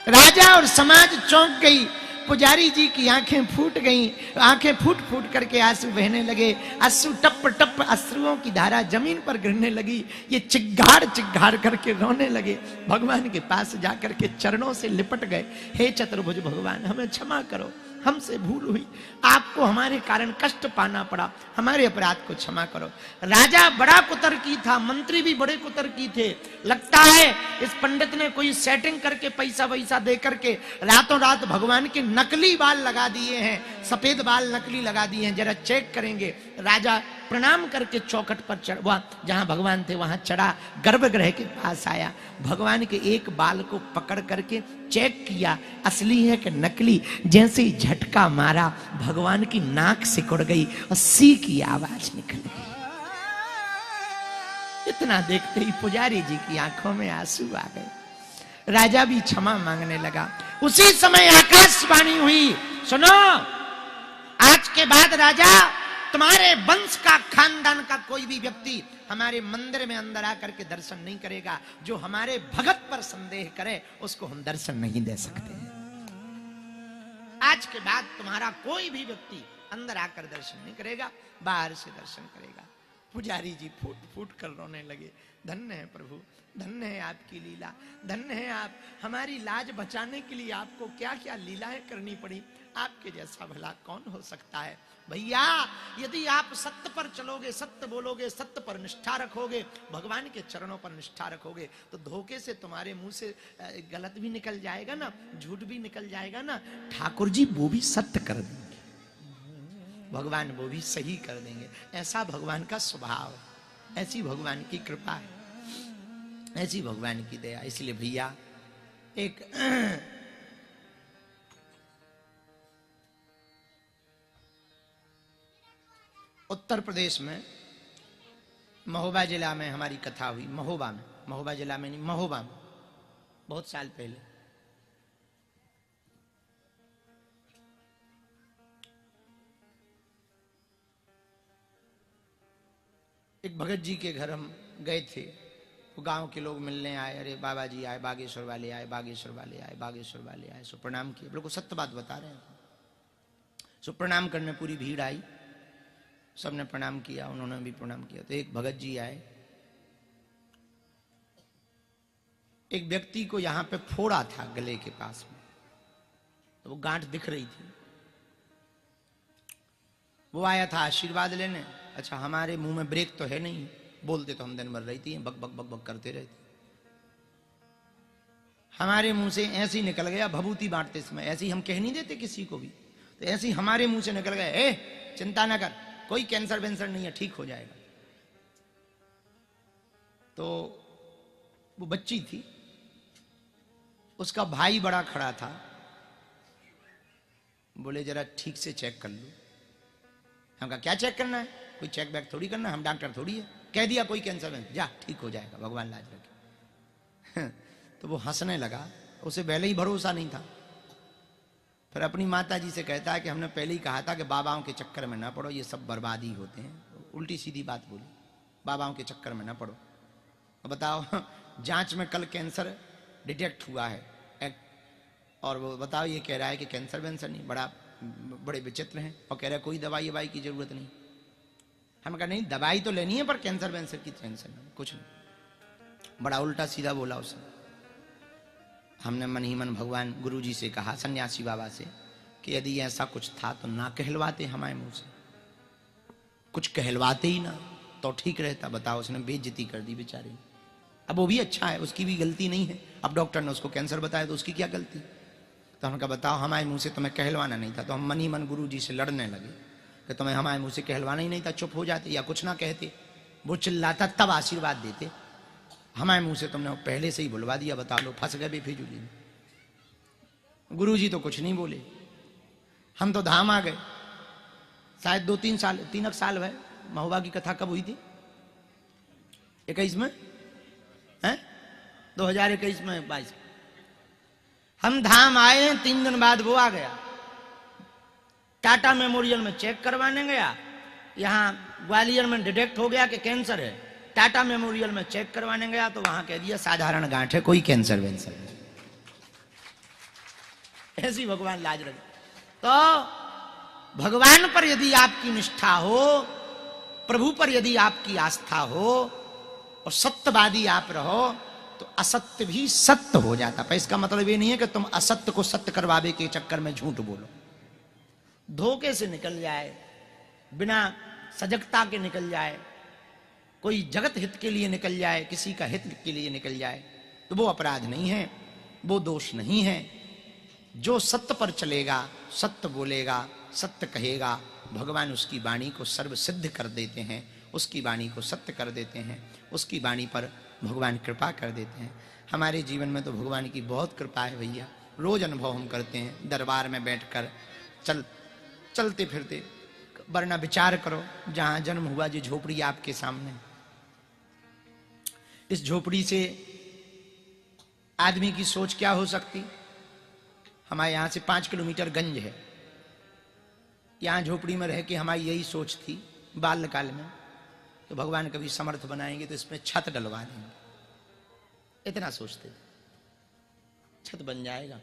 राजा और समाज चौंक गई, पुजारी जी की आंखें फूट गईं, आंखें फूट फूट करके आंसू बहने लगे, आंसू टप टप अश्रुओं की धारा जमीन पर गिरने लगी। ये चिघाड़ चिघाड़ करके रोने लगे, भगवान के पास जाकर के चरणों से लिपट गए। हे चतुर्भुज भगवान, हमें क्षमा करो, हमसे भूल हुई, आपको हमारे कारण कष्ट पाना पड़ा, हमारे अपराध को क्षमा करो। राजा बड़ा कुतर्की था, मंत्री भी बड़े कुतर्की थे। लगता है इस पंडित ने कोई सेटिंग करके पैसा वैसा दे करके रातों रात भगवान के नकली बाल लगा दिए हैं, सफेद बाल नकली लगा दिए हैं, जरा चेक करेंगे। राजा प्रणाम करके चौखट पर चढ़ा, जहां भगवान थे वहां चढ़ा, गर्भगृह के पास आया, भगवान के एक बाल को पकड़ करके चेक किया असली है कि नकली। जैसे ही झटका मारा, भगवान की नाक सिकुड़ गई और सी की आवाज निकल गई। इतना देखते ही पुजारी जी की आंखों में आंसू आ गए। राजा भी क्षमा मांगने लगा। उसी समय आकाशवाणी हुई, सुनो, आज के बाद राजा, तुम्हारे वंश का, खानदान का कोई भी व्यक्ति हमारे मंदिर में अंदर आकर के दर्शन नहीं करेगा। जो हमारे भगत पर संदेह करे उसको हम दर्शन नहीं दे सकते हैं। आज के बाद तुम्हारा कोई भी व्यक्ति अंदर आकर दर्शन नहीं करेगा, बाहर से दर्शन करेगा। पुजारी जी फूट फूट कर रोने लगे। धन्य है प्रभु, धन्य है आपकी लीला, धन्य है आप। हमारी लाज बचाने के लिए आपको क्या क्या लीलाएं करनी पड़ी। आपके जैसा भला कौन हो सकता है। भैया, यदि आप सत्य पर चलोगे, सत्य बोलोगे, सत्य पर निष्ठा रखोगे, भगवान के चरणों पर निष्ठा रखोगे, तो धोखे से तुम्हारे मुंह से गलत भी निकल जाएगा ना, झूठ भी निकल जाएगा ना, ठाकुर जी वो भी सत्य कर देंगे, भगवान वो भी सही कर देंगे। ऐसा भगवान का स्वभाव है, ऐसी भगवान की कृपा है, ऐसी भगवान की दया। इसलिए भैया, एक उत्तर प्रदेश में महोबा जिला में हमारी कथा हुई। महोबा में, महोबा जिला में नहीं, महोबा में, बहुत साल पहले। एक भगत जी के घर हम गए थे। वो गांव के लोग मिलने आए। अरे बाबा जी आए, बागेश्वर वाले आए, बागेश्वर वाले आए, बागेश्वर वाले आए। सो प्रणाम किए। बिल्कुल सत्य बात बता रहे हैं। सो प्रणाम करने पूरी भीड़ आई, सबने प्रणाम किया, उन्होंने भी प्रणाम किया। तो एक भगत जी आए। एक व्यक्ति को यहां पे फोड़ा था गले के पास में, तो वो गांठ दिख रही थी। वो आया था आशीर्वाद लेने। अच्छा, हमारे मुंह में ब्रेक तो है नहीं, बोलते तो हम दिन भर रहती हैं, बक बक बक बक करते रहते। हमारे मुंह से ऐसे ही निकल गया, भभूति बांटते समय ऐसे ही हम कह नहीं देते किसी को भी, तो ऐसे ही हमारे मुंह से निकल गया, ए चिंता ना कर, कोई कैंसर वेंसर नहीं है, ठीक हो जाएगा। तो वो बच्ची थी, उसका भाई बड़ा खड़ा था। बोले जरा ठीक से चेक कर लो। हम कहा क्या चेक करना है, कोई चेक बैक थोड़ी करना, हम डॉक्टर थोड़ी है। कह दिया कोई कैंसर वेंसर, जा ठीक हो जाएगा, भगवान लाज रखे। तो वो हंसने लगा, उसे पहले ही भरोसा नहीं था। फिर अपनी माता जी से कहता है कि हमने पहले ही कहा था कि बाबाओं के चक्कर में ना पड़ो, ये सब बर्बादी होते हैं। उल्टी सीधी बात बोली, बाबाओं के चक्कर में ना पड़ो। तो बताओ, जांच में कल कैंसर डिटेक्ट हुआ है, और वो बताओ ये कह रहा है कि कैंसर वेंसर नहीं। बड़े विचित्र हैं, और कह रहा है कोई दवाई ववाई की जरूरत नहीं। हम कहा नहीं, दवाई तो लेनी है, पर कैंसर वेंसर की टेंशन नहीं, कुछ नहीं। बड़ा उल्टा सीधा बोला उसने। हमने मन ही मन भगवान गुरु जी से कहा, सन्यासी बाबा से, कि यदि ऐसा कुछ था तो ना कहलवाते हमारे मुंह से, कुछ कहलवाते ही ना तो ठीक रहता। बताओ, उसने बेइज्जती कर दी बेचारे। अब वो भी अच्छा है, उसकी भी गलती नहीं है। अब डॉक्टर ने उसको कैंसर बताया तो उसकी क्या गलती। तो हमने कहा बताओ, हमारे मुंह से तुम्हें कहलवाना नहीं था। तो हम मन ही मन गुरु जी से लड़ने लगे कि तुम्हें हमारे मुंह से कहलवाना ही नहीं था, चुप हो जाते या कुछ ना कहते। वो चिल्लाता तब आशीर्वाद देते, हमारे मुंह से तुमने पहले से ही बुलवा दिया। बता लो, फंस गए बेफिजूली में। गुरुजी तो कुछ नहीं बोले। हम तो धाम आ गए। शायद 2-3 साल, 3 साल हुए। महोबा की कथा कब हुई थी? 21 में है, 2021 में 22। हम धाम आए हैं, 3 दिन बाद वो आ गया। टाटा मेमोरियल में चेक करवाने गया, यहां ग्वालियर में डिटेक्ट हो गया कि कैंसर है। टाटा मेमोरियल में चेक करवाने गया तो वहां कह दिया साधारण गांठ है, कोई कैंसर वेंसर नहीं। ऐसी भगवान लाज रखे। तो भगवान पर यदि आपकी निष्ठा हो, प्रभु पर यदि आपकी आस्था हो, और सत्यवादी आप रहो, तो असत्य भी सत्य हो जाता। पर इसका मतलब ये नहीं है कि तुम असत्य को सत्य करवावे के चक्कर में झूठ बोलो। धोखे से निकल जाए, बिना सजगता के निकल जाए, कोई जगत हित के लिए निकल जाए, किसी का हित के लिए निकल जाए, तो वो अपराध नहीं है, वो दोष नहीं है। जो सत्य पर चलेगा, सत्य बोलेगा, सत्य कहेगा, भगवान उसकी वाणी को सर्व सिद्ध कर देते हैं, उसकी वाणी को सत्य कर देते हैं, उसकी वाणी पर भगवान कृपा कर देते हैं। हमारे जीवन में तो भगवान की बहुत कृपा है भैया। रोज अनुभव हम करते हैं। दरबार में बैठकर चलते फिरते, वरना विचार करो, जहां जन्म हुआ जो झोपड़ी आपके सामने, इस झोपड़ी से आदमी की सोच क्या हो सकती? हमारे यहां से 5 किलोमीटर गंज है। यहां झोपड़ी में रह के हमारी यही सोच थी बाल्यकाल में, तो भगवान कभी समर्थ बनाएंगे तो इसमें छत डलवा देंगे, इतना सोचते थे। छत बन जाएगा,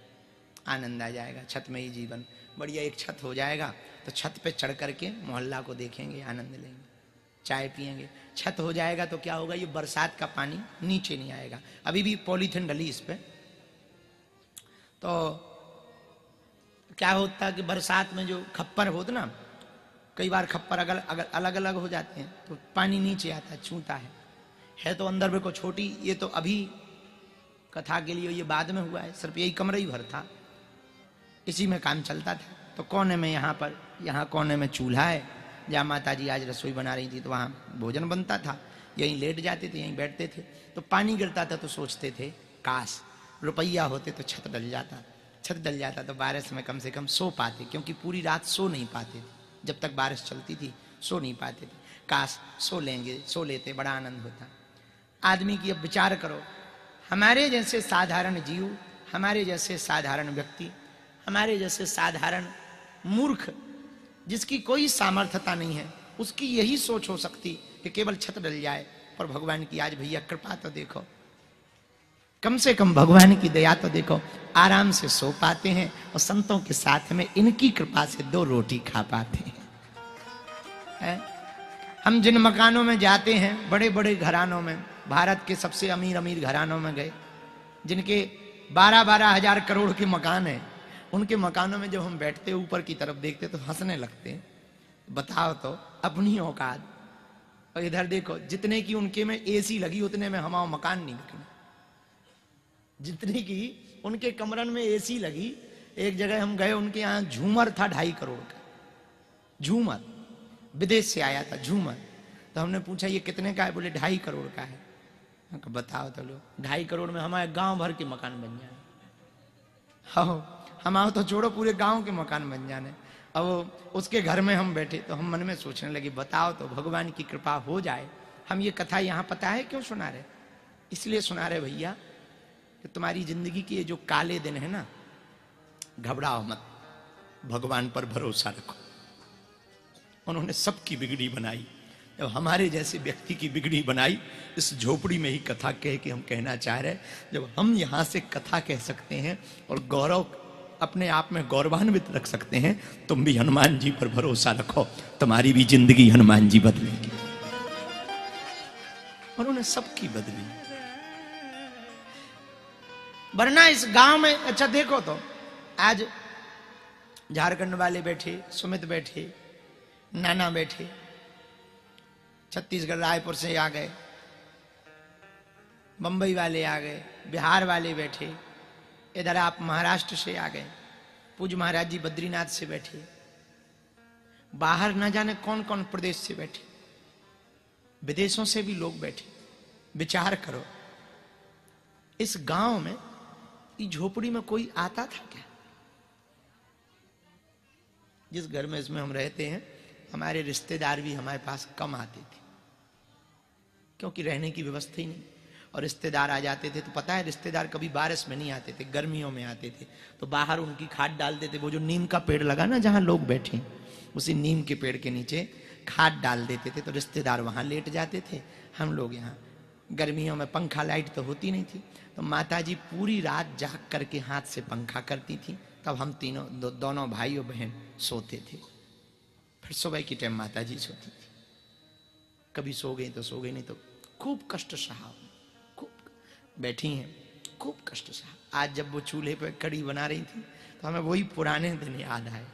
आनंद आ जाएगा, छत में ही जीवन बढ़िया। एक छत हो जाएगा तो छत पे चढ़ करके मोहल्ला को देखेंगे, आनंद लेंगे, चाय पिएंगे। छत हो जाएगा तो क्या होगा, ये बरसात का पानी नीचे नहीं आएगा। अभी भी पॉलीथिन डली इस पे, तो क्या होता है कि बरसात में जो खप्पर होते ना, कई बार खप्पर अगर अलग अलग हो जाते हैं तो पानी नीचे आता है, छूता है तो अंदर में को छोटी। ये तो अभी कथा के लिए, ये बाद में हुआ है, सिर्फ यही कमरा ही भर था, इसी में काम चलता था। तो कोने में यहाँ कोने में चूल्हा है, जहाँ माता जी आज रसोई बना रही थी, तो वहाँ भोजन बनता था। यहीं लेट जाते थे, यहीं बैठते थे। तो पानी गिरता था तो सोचते थे काश रुपया होते तो छत डल जाता। छत डल जाता तो बारिश में कम से कम सो पाते, क्योंकि पूरी रात सो नहीं पाते थे, जब तक बारिश चलती थी सो नहीं पाते थे। काश सो लेते, बड़ा आनंद होता। आदमी की अब विचार करो, हमारे जैसे साधारण जीव, हमारे जैसे साधारण व्यक्ति, हमारे जैसे साधारण मूर्ख, जिसकी कोई सामर्थ्यता नहीं है, उसकी यही सोच हो सकती कि केवल छत डल जाए। पर भगवान की आज भैया कृपा तो देखो, कम से कम भगवान की दया तो देखो, आराम से सो पाते हैं और संतों के साथ में इनकी कृपा से 2 रोटी खा पाते हैं। हम जिन मकानों में जाते हैं, बड़े बड़े घरानों में, भारत के सबसे अमीर अमीर घरानों में गए, जिनके 12-12 हजार करोड़ के मकान हैं, उनके मकानों में जब हम बैठते ऊपर की तरफ देखते तो हंसने लगते हैं। बताओ तो अपनी औकात। और इधर देखो, जितने की उनके में एसी लगी उतने में हमारा मकान नहीं बिकने। जितने की उनके कमरन में एसी लगी, एक जगह हम गए, उनके यहाँ झूमर था 2.5 करोड़ का। झूमर विदेश से आया था झूमर। तो हमने पूछा ये कितने का है? बोले 2.5 करोड़ का है। बताओ तो लो, 2.5 करोड़ में हमारे गांव भर के मकान बन जाए। हाँ, हमारे तो छोड़ो, पूरे गांव के मकान बन जाने। अब उसके घर में हम बैठे तो हम मन में सोचने लगे, बताओ तो भगवान की कृपा हो जाए। हम ये कथा यहाँ पता है क्यों सुना रहे? इसलिए सुना रहे भैया कि तुम्हारी जिंदगी के ये जो काले दिन है ना, घबराओ मत, भगवान पर भरोसा रखो। उन्होंने सबकी बिगड़ी बनाई, जब हमारे जैसे व्यक्ति की बिगड़ी बनाई। इस झोपड़ी में ही कथा कह के हम कहना चाह रहे, जब हम यहां से कथा कह सकते हैं और गौरव अपने आप में गौरवान्वित रख सकते हैं, तुम भी हनुमान जी पर भरोसा रखो, तुम्हारी भी जिंदगी हनुमान जी बदलेंगे। उन्होंने सबकी बदली। वरना इस गांव में, अच्छा देखो तो, आज झारखंड वाले बैठे, सुमित बैठे, नाना बैठे, छत्तीसगढ़ रायपुर से आ गए, बंबई वाले आ गए, बिहार वाले बैठे, इधर आप महाराष्ट्र से आ गए, पूज्य महाराज जी बद्रीनाथ से बैठे, बाहर न जाने कौन कौन प्रदेश से बैठे, विदेशों से भी लोग बैठे। विचार करो, इस गांव में, इस झोपड़ी में कोई आता था क्या? जिस घर में इसमें हम रहते हैं, हमारे रिश्तेदार भी हमारे पास कम आते थे, क्योंकि रहने की व्यवस्था ही नहीं। और रिश्तेदार आ जाते थे तो पता है, रिश्तेदार कभी बारिश में नहीं आते थे, गर्मियों में आते थे। तो बाहर उनकी खाट डाल देते, वो जो नीम का पेड़ लगा ना जहां लोग बैठे, उसी नीम के पेड़ के नीचे खाट डाल देते थे, तो रिश्तेदार वहां लेट जाते थे, हम लोग यहाँ। गर्मियों में पंखा लाइट तो होती नहीं थी, तो माता जी पूरी रात जाग करके हाथ से पंखा करती थी, तब हम तीनों दोनों भाई और बहन सोते थे। फिर सुबह की टाइम माता जी सोती थी। कभी सो गई तो सो गई, नहीं तो खूब कष्ट सहा, खूब बैठी हैं, खूब कष्ट सहा। आज जब वो चूल्हे पे कड़ी बना रही थी तो हमें वही पुराने दिन याद आए।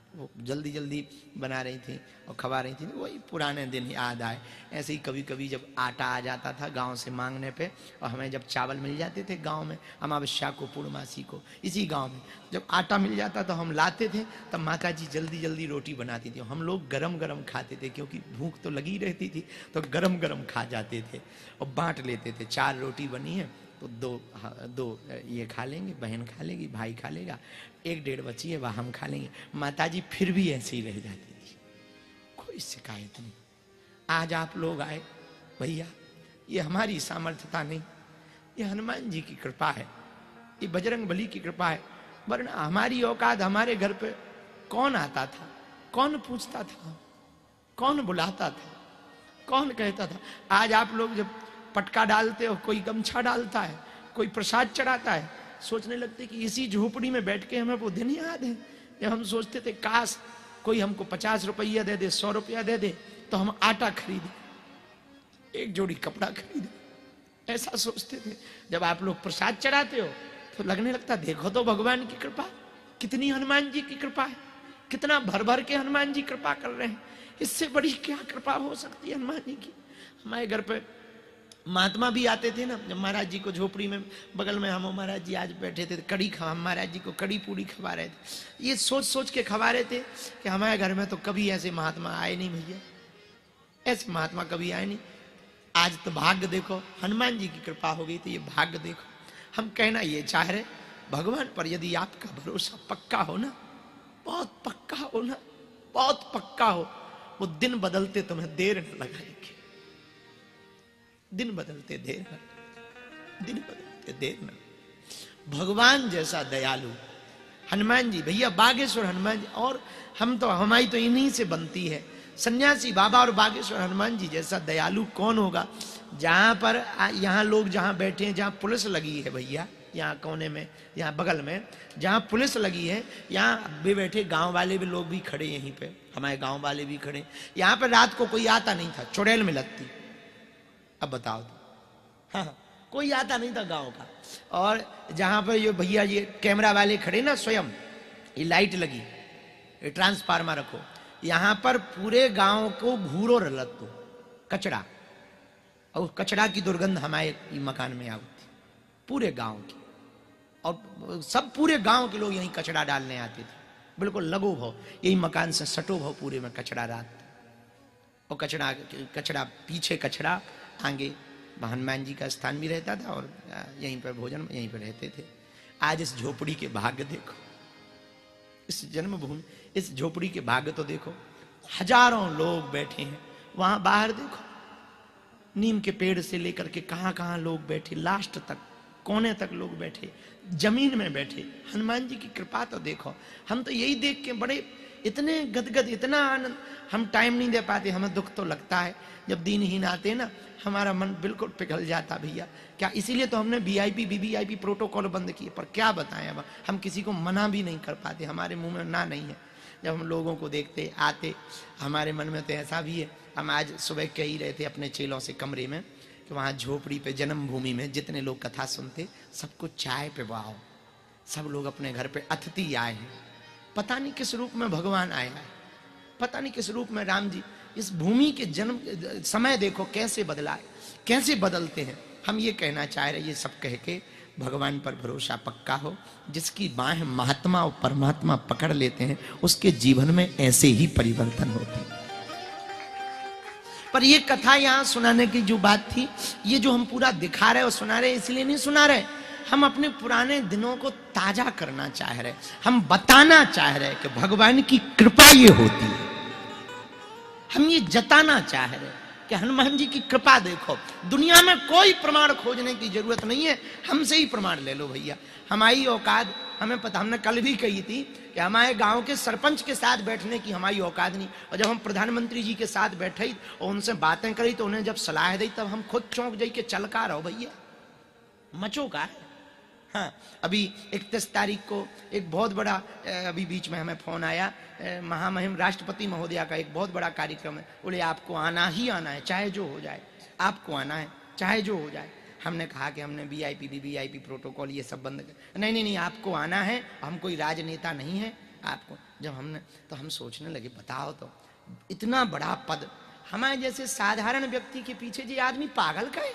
वो जल्दी जल्दी बना रही थी और खवा रही थी, वही पुराने दिन याद आए। ऐसे ही कभी कभी जब आटा आ जाता था गांव से मांगने पे, और हमें जब चावल मिल जाते थे गांव में, अमावस्या को पूर्णमासी को इसी गांव में जब आटा मिल जाता तो हम लाते थे, तब माता जी जल्दी जल्दी रोटी बनाती थी। हम लोग गरम गरम खाते थे, क्योंकि भूख तो लगी रहती थी, तो गरम गरम खा जाते थे और बांट लेते थे। 4 रोटी बनी है तो दो ये खा लेंगे, बहन खा लेगी, भाई खा लेगा, 1-1.5 बची है वह हम खा लेंगे। माताजी फिर भी ऐसे ही रह जाती थी, कोई शिकायत नहीं। आज आप लोग आए भैया, ये हमारी सामर्थ्यता नहीं, ये हनुमान जी की कृपा है, ये बजरंग बली की कृपा है। वरना हमारी औकात, हमारे घर पे कौन आता था, कौन पूछता था, कौन बुलाता था, कौन कहता था। आज आप लोग जब पटका डालते हो, कोई गमछा डालता है, कोई प्रसाद चढ़ाता है, सोचने लगते कि इसी झोपड़ी में बैठ के हमें वो दिन याद है जब हम सोचते थे काश कोई हमको 50 रुपया दे दे, 100 रुपया दे दे तो हम आटा खरीदे, एक जोड़ी कपड़ा खरीदे, ऐसा सोचते थे। जब आप लोग प्रसाद चढ़ाते हो तो लगने लगता देखो तो भगवान की कृपा, कितनी हनुमान जी की कृपा है, कितना भर भर के हनुमान जी कृपा कर रहे हैं, इससे बड़ी क्या कृपा हो सकती है हनुमान जी की। हमारे घर पे महात्मा भी आते थे ना, जब महाराज जी को झोपड़ी में बगल में हम महाराज जी आज बैठे थे, कड़ी खा, हम महाराज जी को कड़ी पूड़ी खवा रहे थे। ये सोच सोच के खवा रहे थे कि हमारे घर में तो कभी ऐसे महात्मा आए नहीं भैया, ऐसे महात्मा कभी आए नहीं। आज तो भाग्य देखो, हनुमान जी की कृपा हो गई तो ये भाग्य देखो। हम कहना ये चाह रहे, भगवान पर यदि आपका भरोसा पक्का हो ना, बहुत पक्का हो ना, बहुत पक्का हो, वो दिन बदलते तुम्हें देर न लगाएंगे, दिन बदलते देर न, दिन बदलते देर न। भगवान जैसा दयालु हनुमान जी भैया, बागेश्वर हनुमान जी, और हम तो, हमारी तो इन्हीं से बनती है। सन्यासी बाबा और बागेश्वर हनुमान जी जैसा दयालु कौन होगा। जहां पर यहाँ लोग जहां बैठे हैं, जहां पुलिस लगी है भैया, यहाँ कोने में, यहाँ बगल में जहां पुलिस लगी है, यहाँ भी बैठे गांव वाले भी लोग भी खड़े, यहीं पे हमारे गांव वाले भी खड़े। यहाँ पर रात को कोई आता नहीं था, चुड़ैल में लगती। अब बताओ तो, हाँ कोई आता नहीं था गांव का। और जहां पर ये भैया ये कैमरा वाले खड़े ना, स्वयं ये लाइट लगी, ये ट्रांसफार्मर रखो, यहां पर पूरे गांव को घूरो रलत दो कचरा, और कचरा की दुर्गंध हमारे मकान में आती पूरे गांव की, और सब पूरे गांव के लोग यहीं कचरा डालने आते थे, बिल्कुल लगो भाव, यही मकान से सटो भाव पूरे में कचरा रात, और कचरा कचरा पीछे कचरा, आगे हनुमान जी का स्थान भी रहता था, और यहीं पर भोजन यहीं पर रहते थे। आज इस झोपड़ी के भाग्य देखो, इस जन्मभूमि, इस झोपड़ी के भाग्य तो देखो, हजारों लोग बैठे हैं। वहां बाहर देखो, नीम के पेड़ से लेकर के कहां कहां लोग बैठे, लास्ट तक कोने तक लोग बैठे, जमीन में बैठे। हनुमान जी की कृपा तो देखो। हम तो यही देख के बड़े इतने गदगद, इतना आनंद, हम टाइम नहीं दे पाते, हमें दुख तो लगता है जब दीनहीन आते ना, हमारा मन बिल्कुल पिघल जाता भैया। क्या इसीलिए तो हमने वीआईपी वीवीआईपी प्रोटोकॉल बंद किए, पर क्या बताएं, अब हम किसी को मना भी नहीं कर पाते, हमारे मुंह में ना नहीं है। जब हम लोगों को देखते आते, हमारे मन में तो ऐसा भी है। हम आज सुबह कह ही रहे थे अपने चेलों से कमरे में कि वहाँ झोपड़ी पे, जन्मभूमि में जितने लोग कथा सुनते, सबको चाय पिलवाओ, सब लोग अपने घर पे अतिथि आए हैं। पता नहीं किस रूप में भगवान आया है, पता नहीं किस रूप में राम जी। इस भूमि के जन्म समय देखो कैसे बदला है, कैसे बदलते हैं। हम ये कहना चाह रहे, ये सब कह के भगवान पर भरोसा पक्का हो। जिसकी बाहें महात्मा और परमात्मा पकड़ लेते हैं, उसके जीवन में ऐसे ही परिवर्तन होते हैं। पर ये कथा यहाँ सुनाने की जो बात थी, ये जो हम पूरा दिखा रहे और सुना रहे, इसलिए नहीं सुना रहे, हम अपने पुराने दिनों को ताजा करना चाह रहे, हम बताना चाह रहे कि भगवान की कृपा ये होती है। हम ये जताना चाह रहे कि हनुमान जी की कृपा देखो। दुनिया में कोई प्रमाण खोजने की जरूरत नहीं है, हमसे ही प्रमाण ले लो भैया। हमारी औकात हमें पता, हमने कल भी कही थी कि हमारे गांव के सरपंच के साथ बैठने की हमारी औकात नहीं। और जब हम प्रधानमंत्री जी के साथ बैठे और उनसे बातें करी, तो उन्हें जब सलाह दी, तब हम खुद चौंक जाई के चलका रहो भैया, मचो का है। हाँ, अभी 31 तारीख को एक बहुत बड़ा, अभी बीच में हमें फोन आया, महामहिम राष्ट्रपति महोदया का एक बहुत बड़ा कार्यक्रम है, बोले आपको आना ही आना है, चाहे जो हो जाए, आपको आना है चाहे जो हो जाए। हमने कहा कि हमने वीआईपी वीवीआईपी प्रोटोकॉल ये सब बंद कर, नहीं नहीं नहीं, आपको आना है, हम कोई राजनेता नहीं है आपको। जब हमने, तो हम सोचने लगे, बताओ तो, इतना बड़ा पद, हमारे जैसे साधारण व्यक्ति के पीछे जी आदमी पागल का है,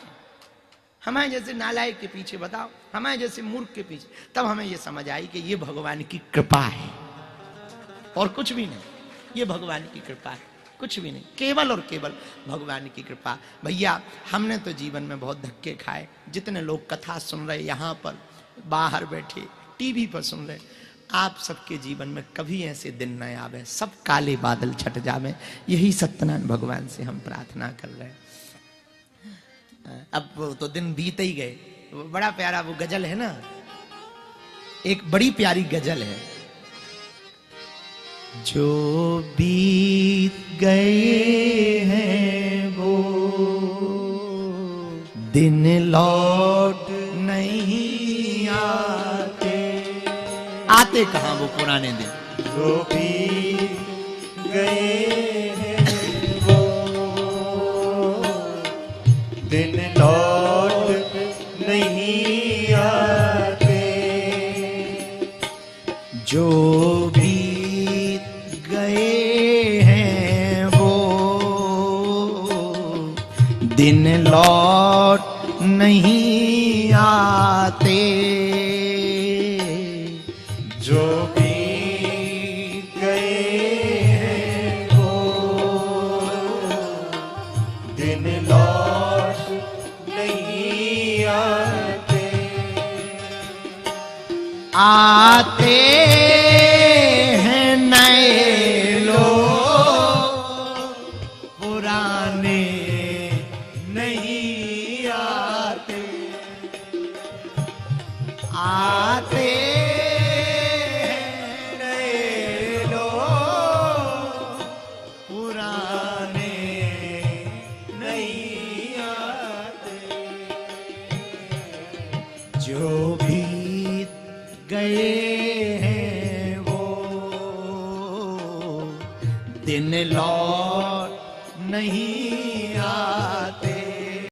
हमारे जैसे नालायक के पीछे, बताओ, हमारे जैसे मूर्ख के पीछे। तब हमें ये समझ आई कि ये भगवान की कृपा है और कुछ भी नहीं, ये भगवान की कृपा है, कुछ भी नहीं, केवल और केवल भगवान की कृपा। भैया हमने तो जीवन में बहुत धक्के खाए, जितने लोग कथा सुन रहे, यहाँ पर बाहर बैठे, टीवी पर सुन रहे, आप सबके जीवन में कभी ऐसे दिन न आवे, सब काले बादल छट जावे, यही सत्यनारायण भगवान से हम प्रार्थना कर रहे हैं। अब तो दिन बीते ही गए। बड़ा प्यारा वो गजल है ना, एक बड़ी प्यारी गजल है। जो बीत गए हैं वो दिन लौट नहीं आते। आते कहाँ वो पुराने दिन, जो भी गए हैं वो दिन लौट नहीं आते। जो बीत गए हैं वो दिन लौट नहीं आते। जो बीत गए हैं वो दिन लौट नहीं आते। आते हैं नए लोग, पुराने नहीं आते। आते हैं नए लोग, पुराने नहीं आते। जो बीत गए हैं वो दिन लौट नहीं आते।